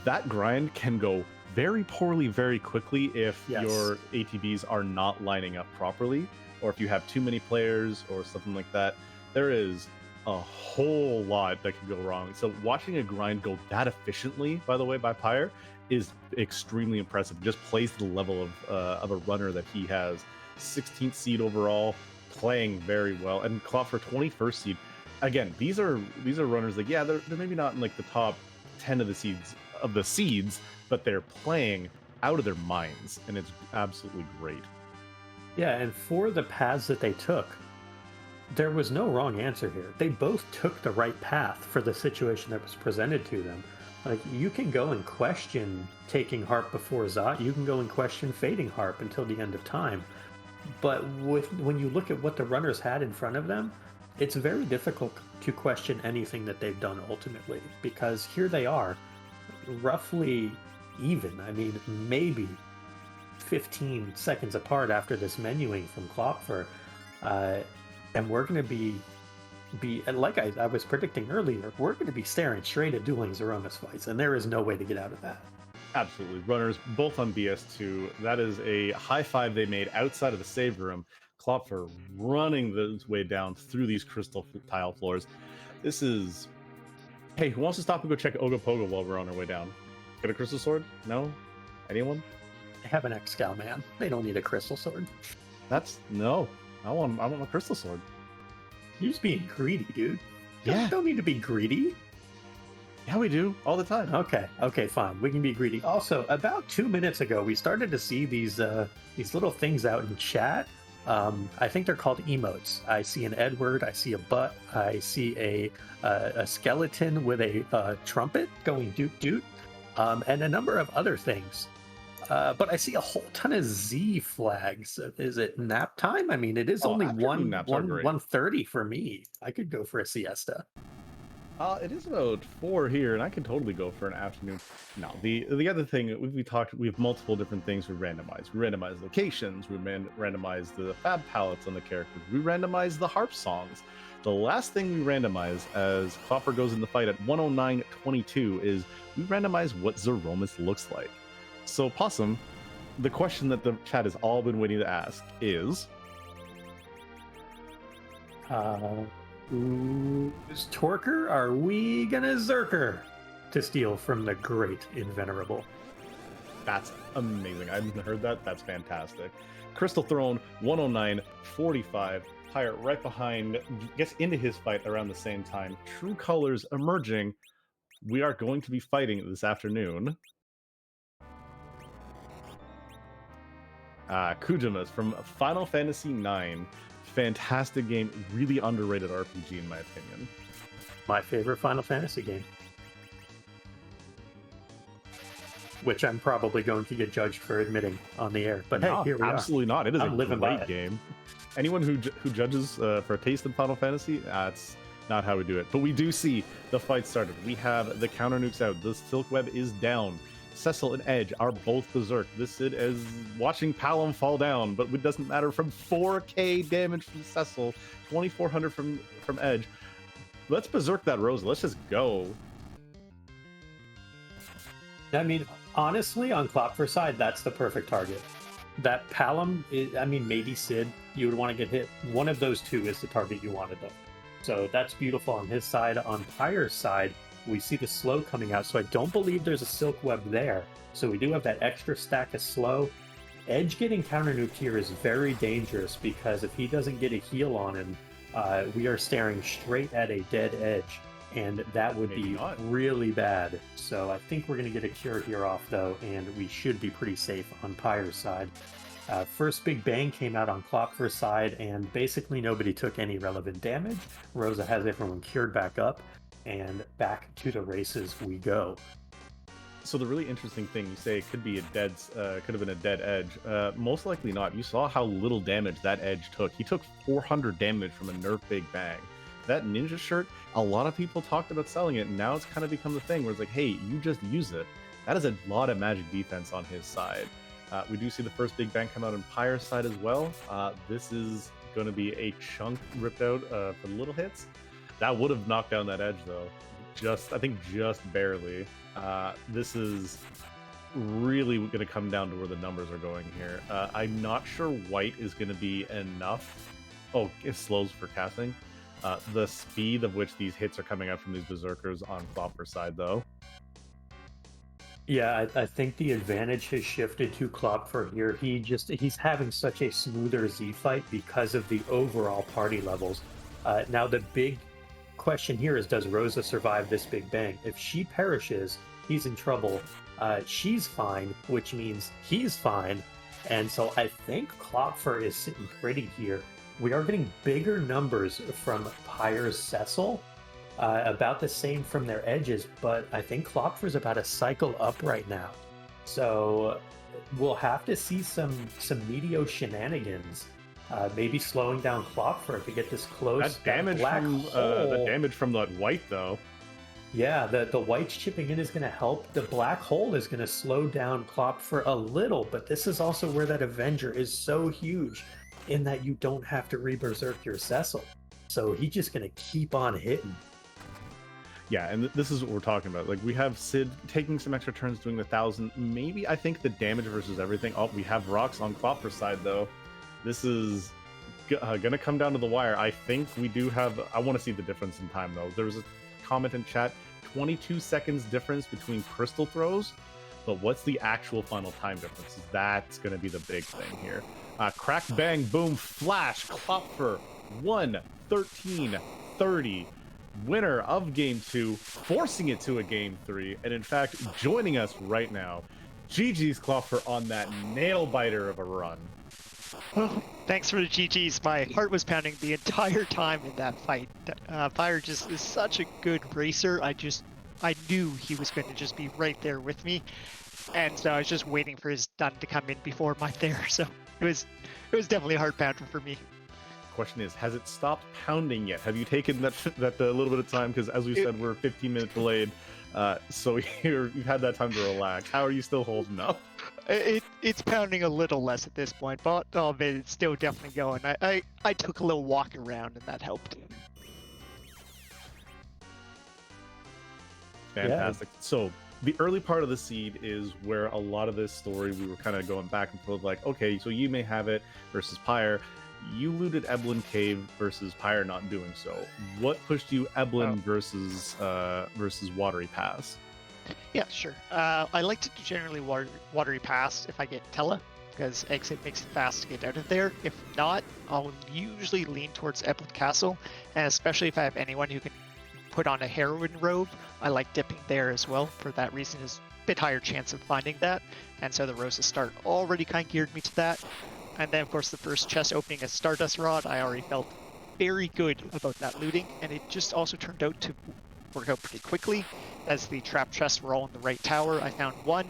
Speaker 1: That grind can go very poorly very quickly if your ATBs are not lining up properly, or if you have too many players or something like that. There is a whole lot that can go wrong. So watching a grind go that efficiently, by the way, by Pyre, is extremely impressive. Just plays to the level of a runner that he has. 16th seed overall, playing very well. And Klopfer 21st seed. Again, these are runners like, yeah, they're maybe not in like the top 10 of the seeds, but they're playing out of their minds, and it's absolutely great.
Speaker 2: Yeah, and for the paths that they took, there was no wrong answer here. They both took the right path for the situation that was presented to them. Like, you can go and question taking Harp before Zot, you can go and question fading Harp until the end of time. But when you look at what the runners had in front of them, it's very difficult to question anything that they've done ultimately, because here they are, roughly even. I mean, maybe 15 seconds apart after this menuing from Klopfer. And we're going to be like I was predicting earlier, we're going to be staring straight at dueling Zeromus fights, and there is no way to get out of that.
Speaker 1: Absolutely. Runners both on BS2. That is a high five they made outside of the save room. Klopfer running his way down through these crystal tile floors. This is... Hey, who wants to stop and go check Ogopogo while we're on our way down? Get a crystal sword? No? Anyone?
Speaker 2: They have an Excal, man. They don't need a crystal sword.
Speaker 1: That's... No. I want a crystal sword.
Speaker 2: You're just being greedy, dude.
Speaker 1: Yeah.
Speaker 2: Don't need to be greedy.
Speaker 1: Yeah, we do. All the time.
Speaker 2: Okay, fine. We can be greedy. Also, about 2 minutes ago, we started to see these little things out in chat. I think they're called emotes. I see an Edward. I see a butt. I see a skeleton with a trumpet going doot doot, and a number of other things. But I see a whole ton of Z flags. Is it nap time? I mean, it is only 1:30 for me. I could go for a siesta.
Speaker 1: It is about 4 here, and I can totally go for an afternoon. No, the other thing we have multiple different things we randomize. We randomize locations. We randomize the fab palettes on the characters. We randomize the harp songs. The last thing we randomize as Klopfer goes in the fight at 109.22 is we randomize what Zeromus looks like. So, Possum, the question that the chat has all been waiting to ask is...
Speaker 2: Who's Torker? Are we gonna Zerker to steal from the great Invenerable?
Speaker 1: That's amazing. I haven't heard that. That's fantastic. Crystal Throne, 109.45. Pyre right behind, gets into his fight around the same time. True Colors emerging. We are going to be fighting this afternoon. Kujamas from Final Fantasy IX. Fantastic game, really underrated RPG in my opinion.
Speaker 2: My favorite Final Fantasy game. Which I'm probably going to get judged for admitting on the air. But
Speaker 1: no,
Speaker 2: hey, here we
Speaker 1: absolutely
Speaker 2: are.
Speaker 1: Not. It is
Speaker 2: I'm
Speaker 1: a
Speaker 2: living by
Speaker 1: great
Speaker 2: it.
Speaker 1: game. Anyone who judges for a taste in Final Fantasy, that's not how we do it. But we do see the fight started. We have the counter nukes out. The Silk Web is down. Cecil and Edge are both berserk. This is watching Palom fall down, but it doesn't matter. From 4k damage from Cecil, 2400 from Edge. Let's berserk that Rosa. Let's just go.
Speaker 2: I mean, honestly, on Klopfer's side, that's the perfect target. That Palom, maybe Sid, you would want to get hit. One of those two is the target you wanted, though. So that's beautiful on his side. On Pyre's side, we see the slow coming out, so I don't believe there's a Silk Web there. So we do have that extra stack of slow. Edge getting counter-nuked here is very dangerous, because if he doesn't get a heal on him, we are staring straight at a dead Edge, and that would be really bad. So I think we're going to get a cure here off, though, and we should be pretty safe on Pyre's side. First Big Bang came out on Klopfer's side, and basically nobody took any relevant damage. Rosa has everyone cured back up, and back to the races we go.
Speaker 1: So the really interesting thing, you say it could be could have been a dead Edge. Most likely not. You saw how little damage that Edge took. He took 400 damage from a Nerf Big Bang. That ninja shirt, a lot of people talked about selling it, and now it's kind of become the thing where it's like, hey, you just use it. That is a lot of magic defense on his side. We do see the first Big Bang come out on Pyre's side as well. This is going to be a chunk ripped out for the little hits. That would have knocked down that Edge, though. I think just barely. This is really going to come down to where the numbers are going here. I'm not sure white is going to be enough. Oh, it slows for casting. The speed of which these hits are coming out from these berserkers on Klopfer's side, though.
Speaker 2: Yeah, I think the advantage has shifted to Klopfer here. He's having such a smoother Z fight because of the overall party levels. Now the big question here is, does Rosa survive this Big Bang? If she perishes, he's in trouble. She's fine, which means he's fine. And so I think Klopfer is sitting pretty here. We are getting bigger numbers from Pyre's Cecil, about the same from their Edges, but I think Klopfer's about to cycle up right now. So we'll have to see some Meteo shenanigans. Maybe slowing down Klopfer to get this close.
Speaker 1: That damage from that white, though.
Speaker 2: Yeah, the white's chipping in is going to help. The black hole is going to slow down Klopfer a little, but this is also where that Avenger is so huge, in that you don't have to re-berserk your Cecil. So he's just going to keep on hitting.
Speaker 1: Yeah, and this is what we're talking about. Like, we have Sid taking some extra turns doing the 1,000. Maybe, I think, the damage versus everything. Oh, we have rocks on Klopfer's side, though. This is gonna come down to the wire. I think we do have. I want to see the difference in time though. There was a comment in chat: 22 seconds difference between crystal throws. But what's the actual final time difference? That's gonna be the big thing here. Crack, bang, boom, flash. Klopfer 1-13-30. Winner of game 2, forcing it to a game 3, and in fact joining us right now. GG's Klopfer on that nail biter of a run.
Speaker 3: Well, thanks for the GGs. My heart was pounding the entire time in that fight. Pyre just is such a good racer. I knew he was going to just be right there with me, and so I was just waiting for his stun to come in before my there. So it was definitely a heart pounder for me.
Speaker 1: Question is, has it stopped pounding yet? Have you taken that little bit of time? Because as we said, we're 15 minutes delayed, so you've had that time to relax. How are you still holding up?
Speaker 3: It's pounding a little less at this point, but it's still definitely going. I took a little walk around and that helped.
Speaker 1: Fantastic. Yeah. So the early part of the seed is where a lot of this story we were kind of going back and forth, like, okay, so you may have it versus Pyre. You looted Eblin Cave versus Pyre not doing so. What pushed you Eblin versus Watery Pass?
Speaker 3: Yeah, sure. I like to do generally Watery Pass if I get Tella, because exit makes it fast to get out of there. If not, I'll usually lean towards Eblin Castle, and especially if I have anyone who can put on a heroine robe, I like dipping there as well. For that reason, is a bit higher chance of finding that, and so the Rose's start already kind of geared me to that. And then, of course, the first chest opening a Stardust Rod, I already felt very good about that looting, and it just also turned out to work out pretty quickly, as the trap chests were all in the right tower. I found one,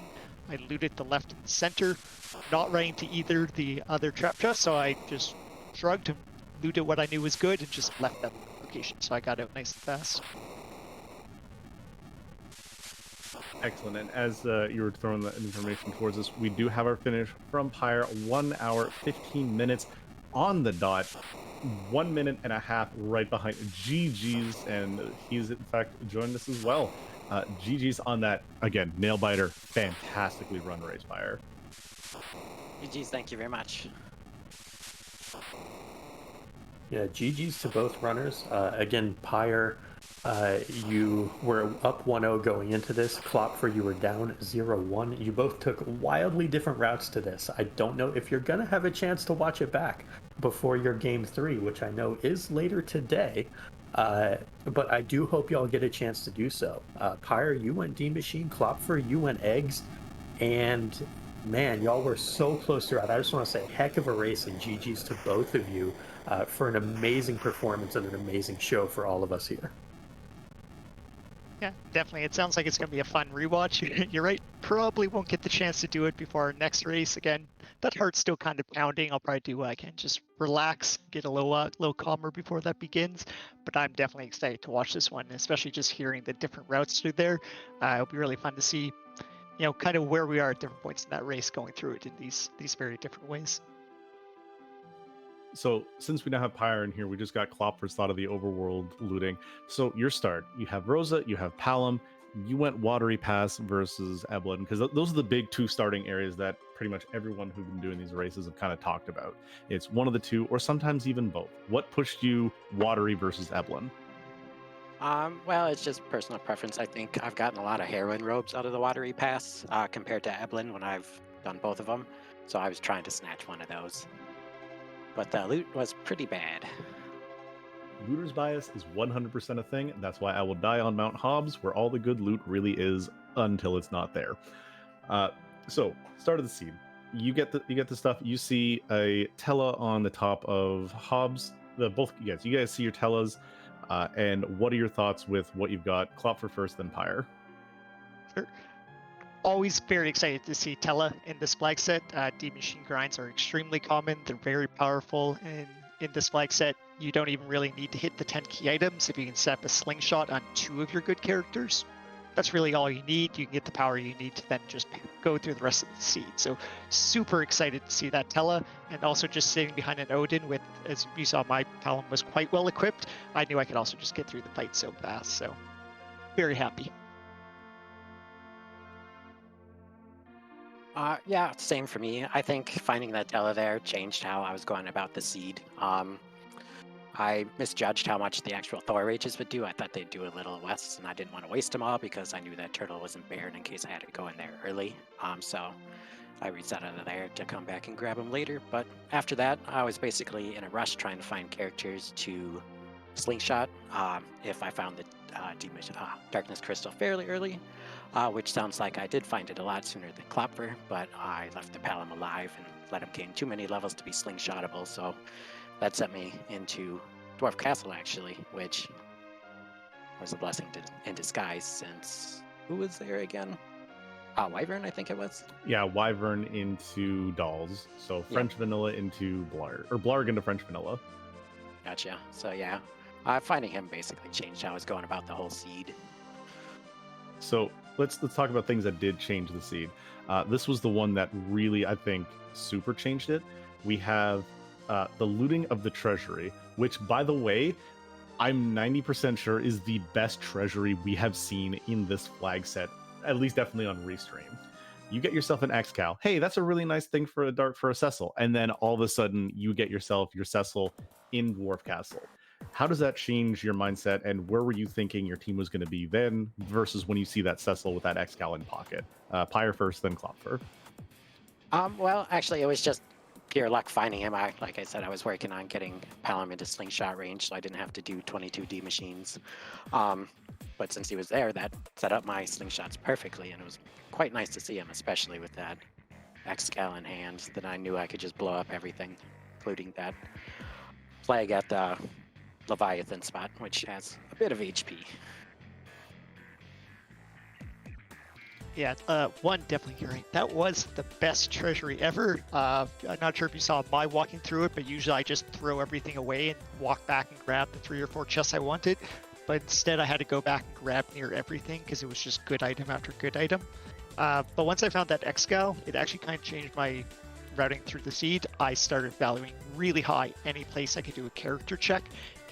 Speaker 3: I looted the left and the center, not running to either the other trap chests, so I just shrugged and looted what I knew was good and just left that location, so I got out nice and fast.
Speaker 1: Excellent. And as you were throwing the information towards us, we do have our finish from Pyre. 1 hour, 15 minutes on the dot. 1 minute and a half right behind GG's, and he's in fact joined us as well. GG's on that, again, nail biter, fantastically run race, Pyre.
Speaker 4: GG's, thank you very much.
Speaker 2: Yeah, GG's to both runners. Again, Pyre, you were up 1-0 going into this. Klopfer, you were down 0-1. You both took wildly different routes to this. I don't know if you're going to have a chance to watch it back before your game 3, which I know is later today. But I do hope y'all get a chance to do so. Pyre, you went D-Machine. Klopfer, you went Eggs. And man, y'all were so close throughout. I just want to say heck of a race, and GG's to both of you for an amazing performance and an amazing show for all of us here.
Speaker 3: Yeah, definitely. It sounds like it's going to be a fun rewatch. You're right. Probably won't get the chance to do it before our next race. Again, that heart's still kind of pounding. I'll probably do what I can. Just relax, get a little calmer before that begins. But I'm definitely excited to watch this one, especially just hearing the different routes through there. It'll be really fun to see, kind of where we are at different points in that race, going through it in these very different ways.
Speaker 1: So since we now have Pyre in here, we just got Klopfer's thought of the overworld looting. So your start, you have Rosa, you have Palom, you went Watery Pass versus Eblin, because those are the big two starting areas that pretty much everyone who's been doing these races have kind of talked about. It's one of the two, or sometimes even both. What pushed you Watery versus Eblin?
Speaker 4: Well, it's just personal preference. I think I've gotten a lot of heroine robes out of the Watery Pass compared to Eblin when I've done both of them. So I was trying to snatch one of those. But the loot was pretty bad.
Speaker 1: Looter's bias is 100% a thing. That's why I will die on Mount Hobbs, where all the good loot really is until it's not there. So, start of the seed. You get the stuff. You see a Tella on the top of Hobbs. You guys see your Tellas. And what are your thoughts with what you've got? Klopfer first, then Pyre.
Speaker 3: Sure. Always very excited to see Tella in this flag set. D-Machine grinds are extremely common. They're very powerful. And in this flag set, you don't even really need to hit the 10 key items. If you can set up a slingshot on 2 of your good characters, that's really all you need. You can get the power you need to then just go through the rest of the seed. So super excited to see that Tella. And also just sitting behind an Odin with, as you saw, my Palom was quite well equipped. I knew I could also just get through the fight so fast. So very happy.
Speaker 4: Yeah, same for me. I think finding that Tela there changed how I was going about the seed. I misjudged how much the actual Thor Rages would do. I thought they'd do a little less, and I didn't want to waste them all because I knew that Turtle wasn't Baron in case I had to go in there early. So I reset out of there to come back and grab them later. But after that, I was basically in a rush trying to find characters to slingshot if I found the Darkness Crystal fairly early, which sounds like I did find it a lot sooner than Klopfer, but I left the Palom alive and let him gain too many levels to be slingshotable, so that sent me into Dwarf Castle, actually, which was a blessing in disguise since... Who was there again? Wyvern, I think it was.
Speaker 1: Yeah, Wyvern into Dolls. So French Vanilla into Blarg, or Blarg into French Vanilla.
Speaker 4: Gotcha. So yeah, finding him basically changed how I was going about the whole seed.
Speaker 1: So let's talk about things that did change the seed. This was the one that really, I think, super changed it. We have the looting of the treasury, which, by the way, I'm 90% sure is the best treasury we have seen in this flag set, at least definitely on Restream. You get yourself an X-Cal. Hey, that's a really nice thing for a Cecil. And then all of a sudden, you get yourself your Cecil in Dwarf Castle. How does that change your mindset, and where were you thinking your team was going to be then versus when you see that Cecil with that X-Cal in pocket? Pyre first, then Klopfer.
Speaker 4: Well, actually, it was just pure luck finding him. Like I said, I was working on getting Palom into slingshot range, so I didn't have to do 22 D machines. But since he was there, that set up my slingshots perfectly, and it was quite nice to see him, especially with that X-Cal in hand. Then I knew I could just blow up everything, including that plague at the Leviathan spot, which has a bit of HP.
Speaker 3: Yeah, one, definitely you're right. That was the best treasury ever. I'm not sure if you saw my walking through it, but usually I just throw everything away and walk back and grab the 3 or 4 chests I wanted. But instead I had to go back and grab near everything because it was just good item after good item. But once I found that X-Cal, it actually kind of changed my routing through the seed. I started valuing really high any place I could do a character check,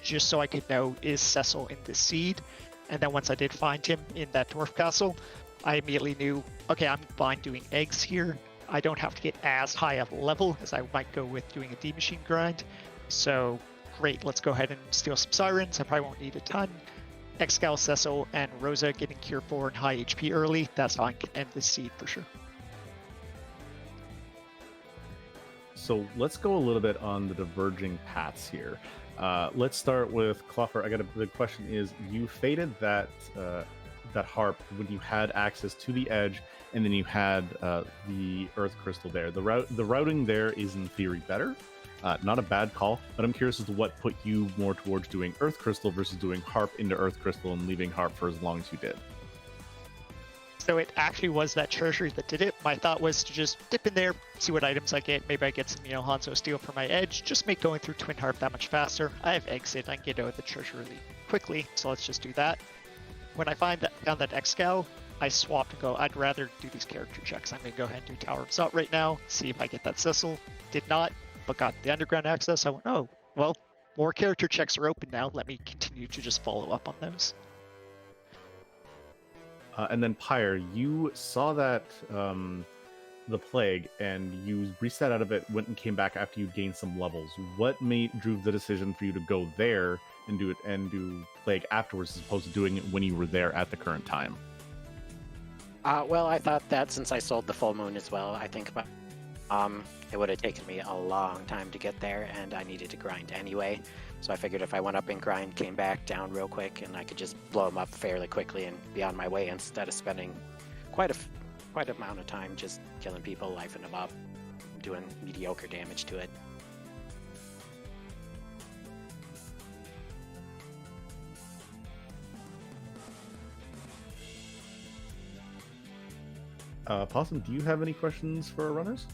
Speaker 3: just so I could know, is Cecil in the seed? And then once I did find him in that Dwarf Castle, I immediately knew, okay, I'm fine doing eggs here. I don't have to get as high of a level as I might go with doing a D machine grind. So great, let's go ahead and steal some Sirens. I probably won't need a ton. X-Cal, Cecil, and Rosa getting Cure 4 and high HP early. That's how I can end this seed for sure.
Speaker 1: So let's go a little bit on the diverging paths here. Let's start with Klopfer. The question is, you faded that harp when you had access to the edge, and then you had the Earth Crystal there. The routing there is in theory better. Not a bad call, but I'm curious as to what put you more towards doing Earth Crystal versus doing harp into Earth Crystal and leaving harp for as long as you did.
Speaker 3: So it actually was that treasury that did it. My thought was to just dip in there, see what items I get. Maybe I get some, Hanzo Steel for my edge. Just make going through Twin Harp that much faster. I have exit. I can get out of the treasury really quickly, so let's just do that. When I found that X-Cal, I swapped and go, I'd rather do these character checks. I'm going to go ahead and do Tower of Zot right now, see if I get that Cecil. Did not, but got the underground access. I went, oh, well, more character checks are open now. Let me continue to just follow up on those.
Speaker 1: And then Pyre, you saw that the plague, and you reset out of it, went and came back after you gained some levels. What drove the decision for you to go there and do plague afterwards, as opposed to doing it when you were there at the current time?
Speaker 4: Well, I thought that since I sold the full moon as well, I think about it would have taken me a long time to get there, and I needed to grind anyway. So I figured if I went up and grind, came back down real quick, and I could just blow them up fairly quickly and be on my way instead of spending quite amount of time just killing people, lifing them up, doing mediocre damage to it.
Speaker 1: Possum, do you have any questions for our runners?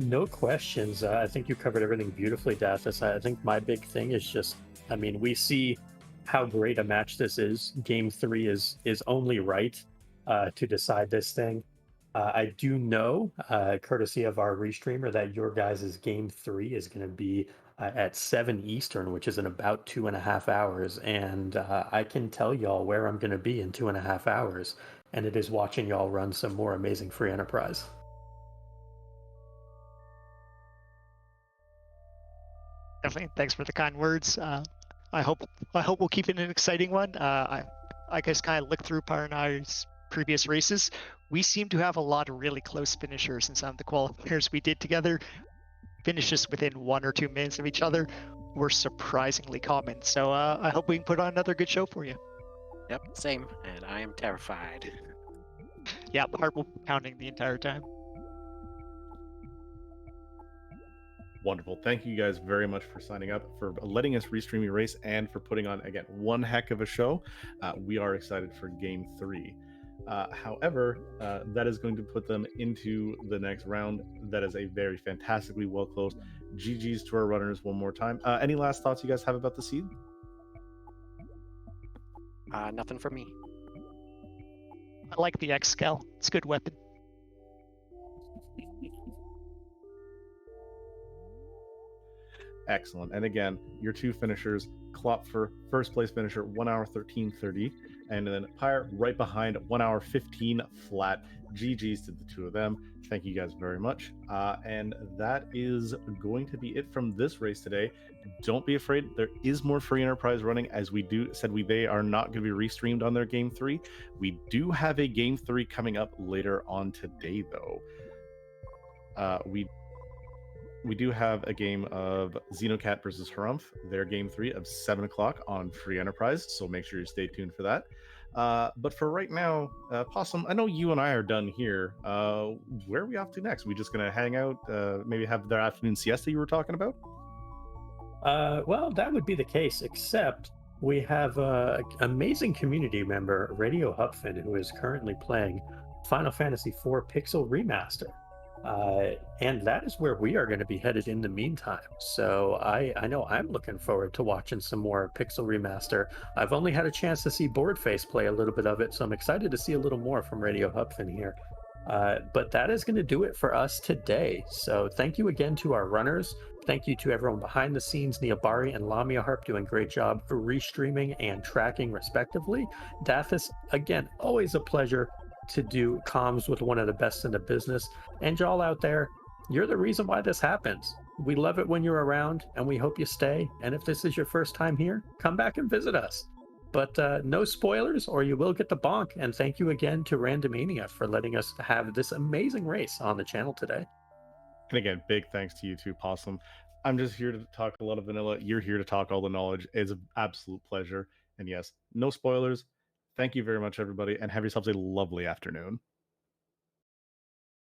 Speaker 2: No questions. I think you covered everything beautifully, Dathis. I think my big thing is just, we see how great a match this is. Game 3 is only right to decide this thing. I do know, courtesy of our restreamer, that your guys' Game 3 is going to be at 7 Eastern, which is in about 2.5 hours. And I can tell y'all where I'm going to be in 2.5 hours. and it is watching y'all run some more amazing free enterprise.
Speaker 3: Definitely. Thanks for the kind words. I hope we'll keep it an exciting one. I guess kind of look through Pyre and I's previous races. We seem to have a lot of really close finishers in some of the qualifiers we did together. Finishes within 1 or 2 minutes of each other were surprisingly common. So I hope we can put on another good show for you.
Speaker 4: Yep, same. And I am terrified.
Speaker 3: Yeah, heart will be pounding the entire time.
Speaker 1: Wonderful. Thank you guys very much for signing up, for letting us restream your race, and for putting on, again, one heck of a show. We are excited for Game 3. However, that is going to put them into the next round. That is a very fantastically well closed. GG's to our runners one more time. Any last thoughts you guys have about the seed?
Speaker 4: Nothing for me.
Speaker 3: I like the X-Scal. It's a good weapon.
Speaker 1: Excellent. And again, your two finishers, Klopfer, first place finisher, 1 hour 13:30, and then Pyre right behind, 1 hour 15 flat. GG's to the two of them. Thank you guys very much. And that is going to be it from this race today. Don't be afraid. There is more free enterprise running, as we they are not going to be restreamed on their Game 3. We do have a Game 3 coming up later on today, though. We do have a game of Xenocat versus Harumph, their Game 3 of 7 o'clock on Free Enterprise, so make sure you stay tuned for that. But for right now, Possum, I know you and I are done here. Where are we off to next? We just going to hang out, maybe have their afternoon siesta you were talking about?
Speaker 2: Well, that would be the case, except we have an amazing community member, Radio Hupfin, who is currently playing Final Fantasy IV Pixel Remaster. And that is where we are going to be headed in the meantime. So I know I'm looking forward to watching some more Pixel Remaster. I've only had a chance to see Boardface play a little bit of it, so I'm excited to see a little more from Radio Hupfin here. But that is going to do it for us today. So thank you again to our runners. Thank you to everyone behind the scenes, Niabari and Lamia Harp doing a great job for restreaming and tracking respectively. Dathis, again, always a pleasure to do comms with one of the best in the business. And y'all out there, you're the reason why this happens. We love it when you're around, and we hope you stay. And if this is your first time here, come back and visit us. But no spoilers, or you will get the bonk. And thank you again to Randomania for letting us have this amazing race on the channel today.
Speaker 1: And again, big thanks to you too, Possum. I'm just here to talk a lot of vanilla. You're here to talk all the knowledge. It's an absolute pleasure. And yes, no spoilers. Thank you very much, everybody, and have yourselves a lovely afternoon.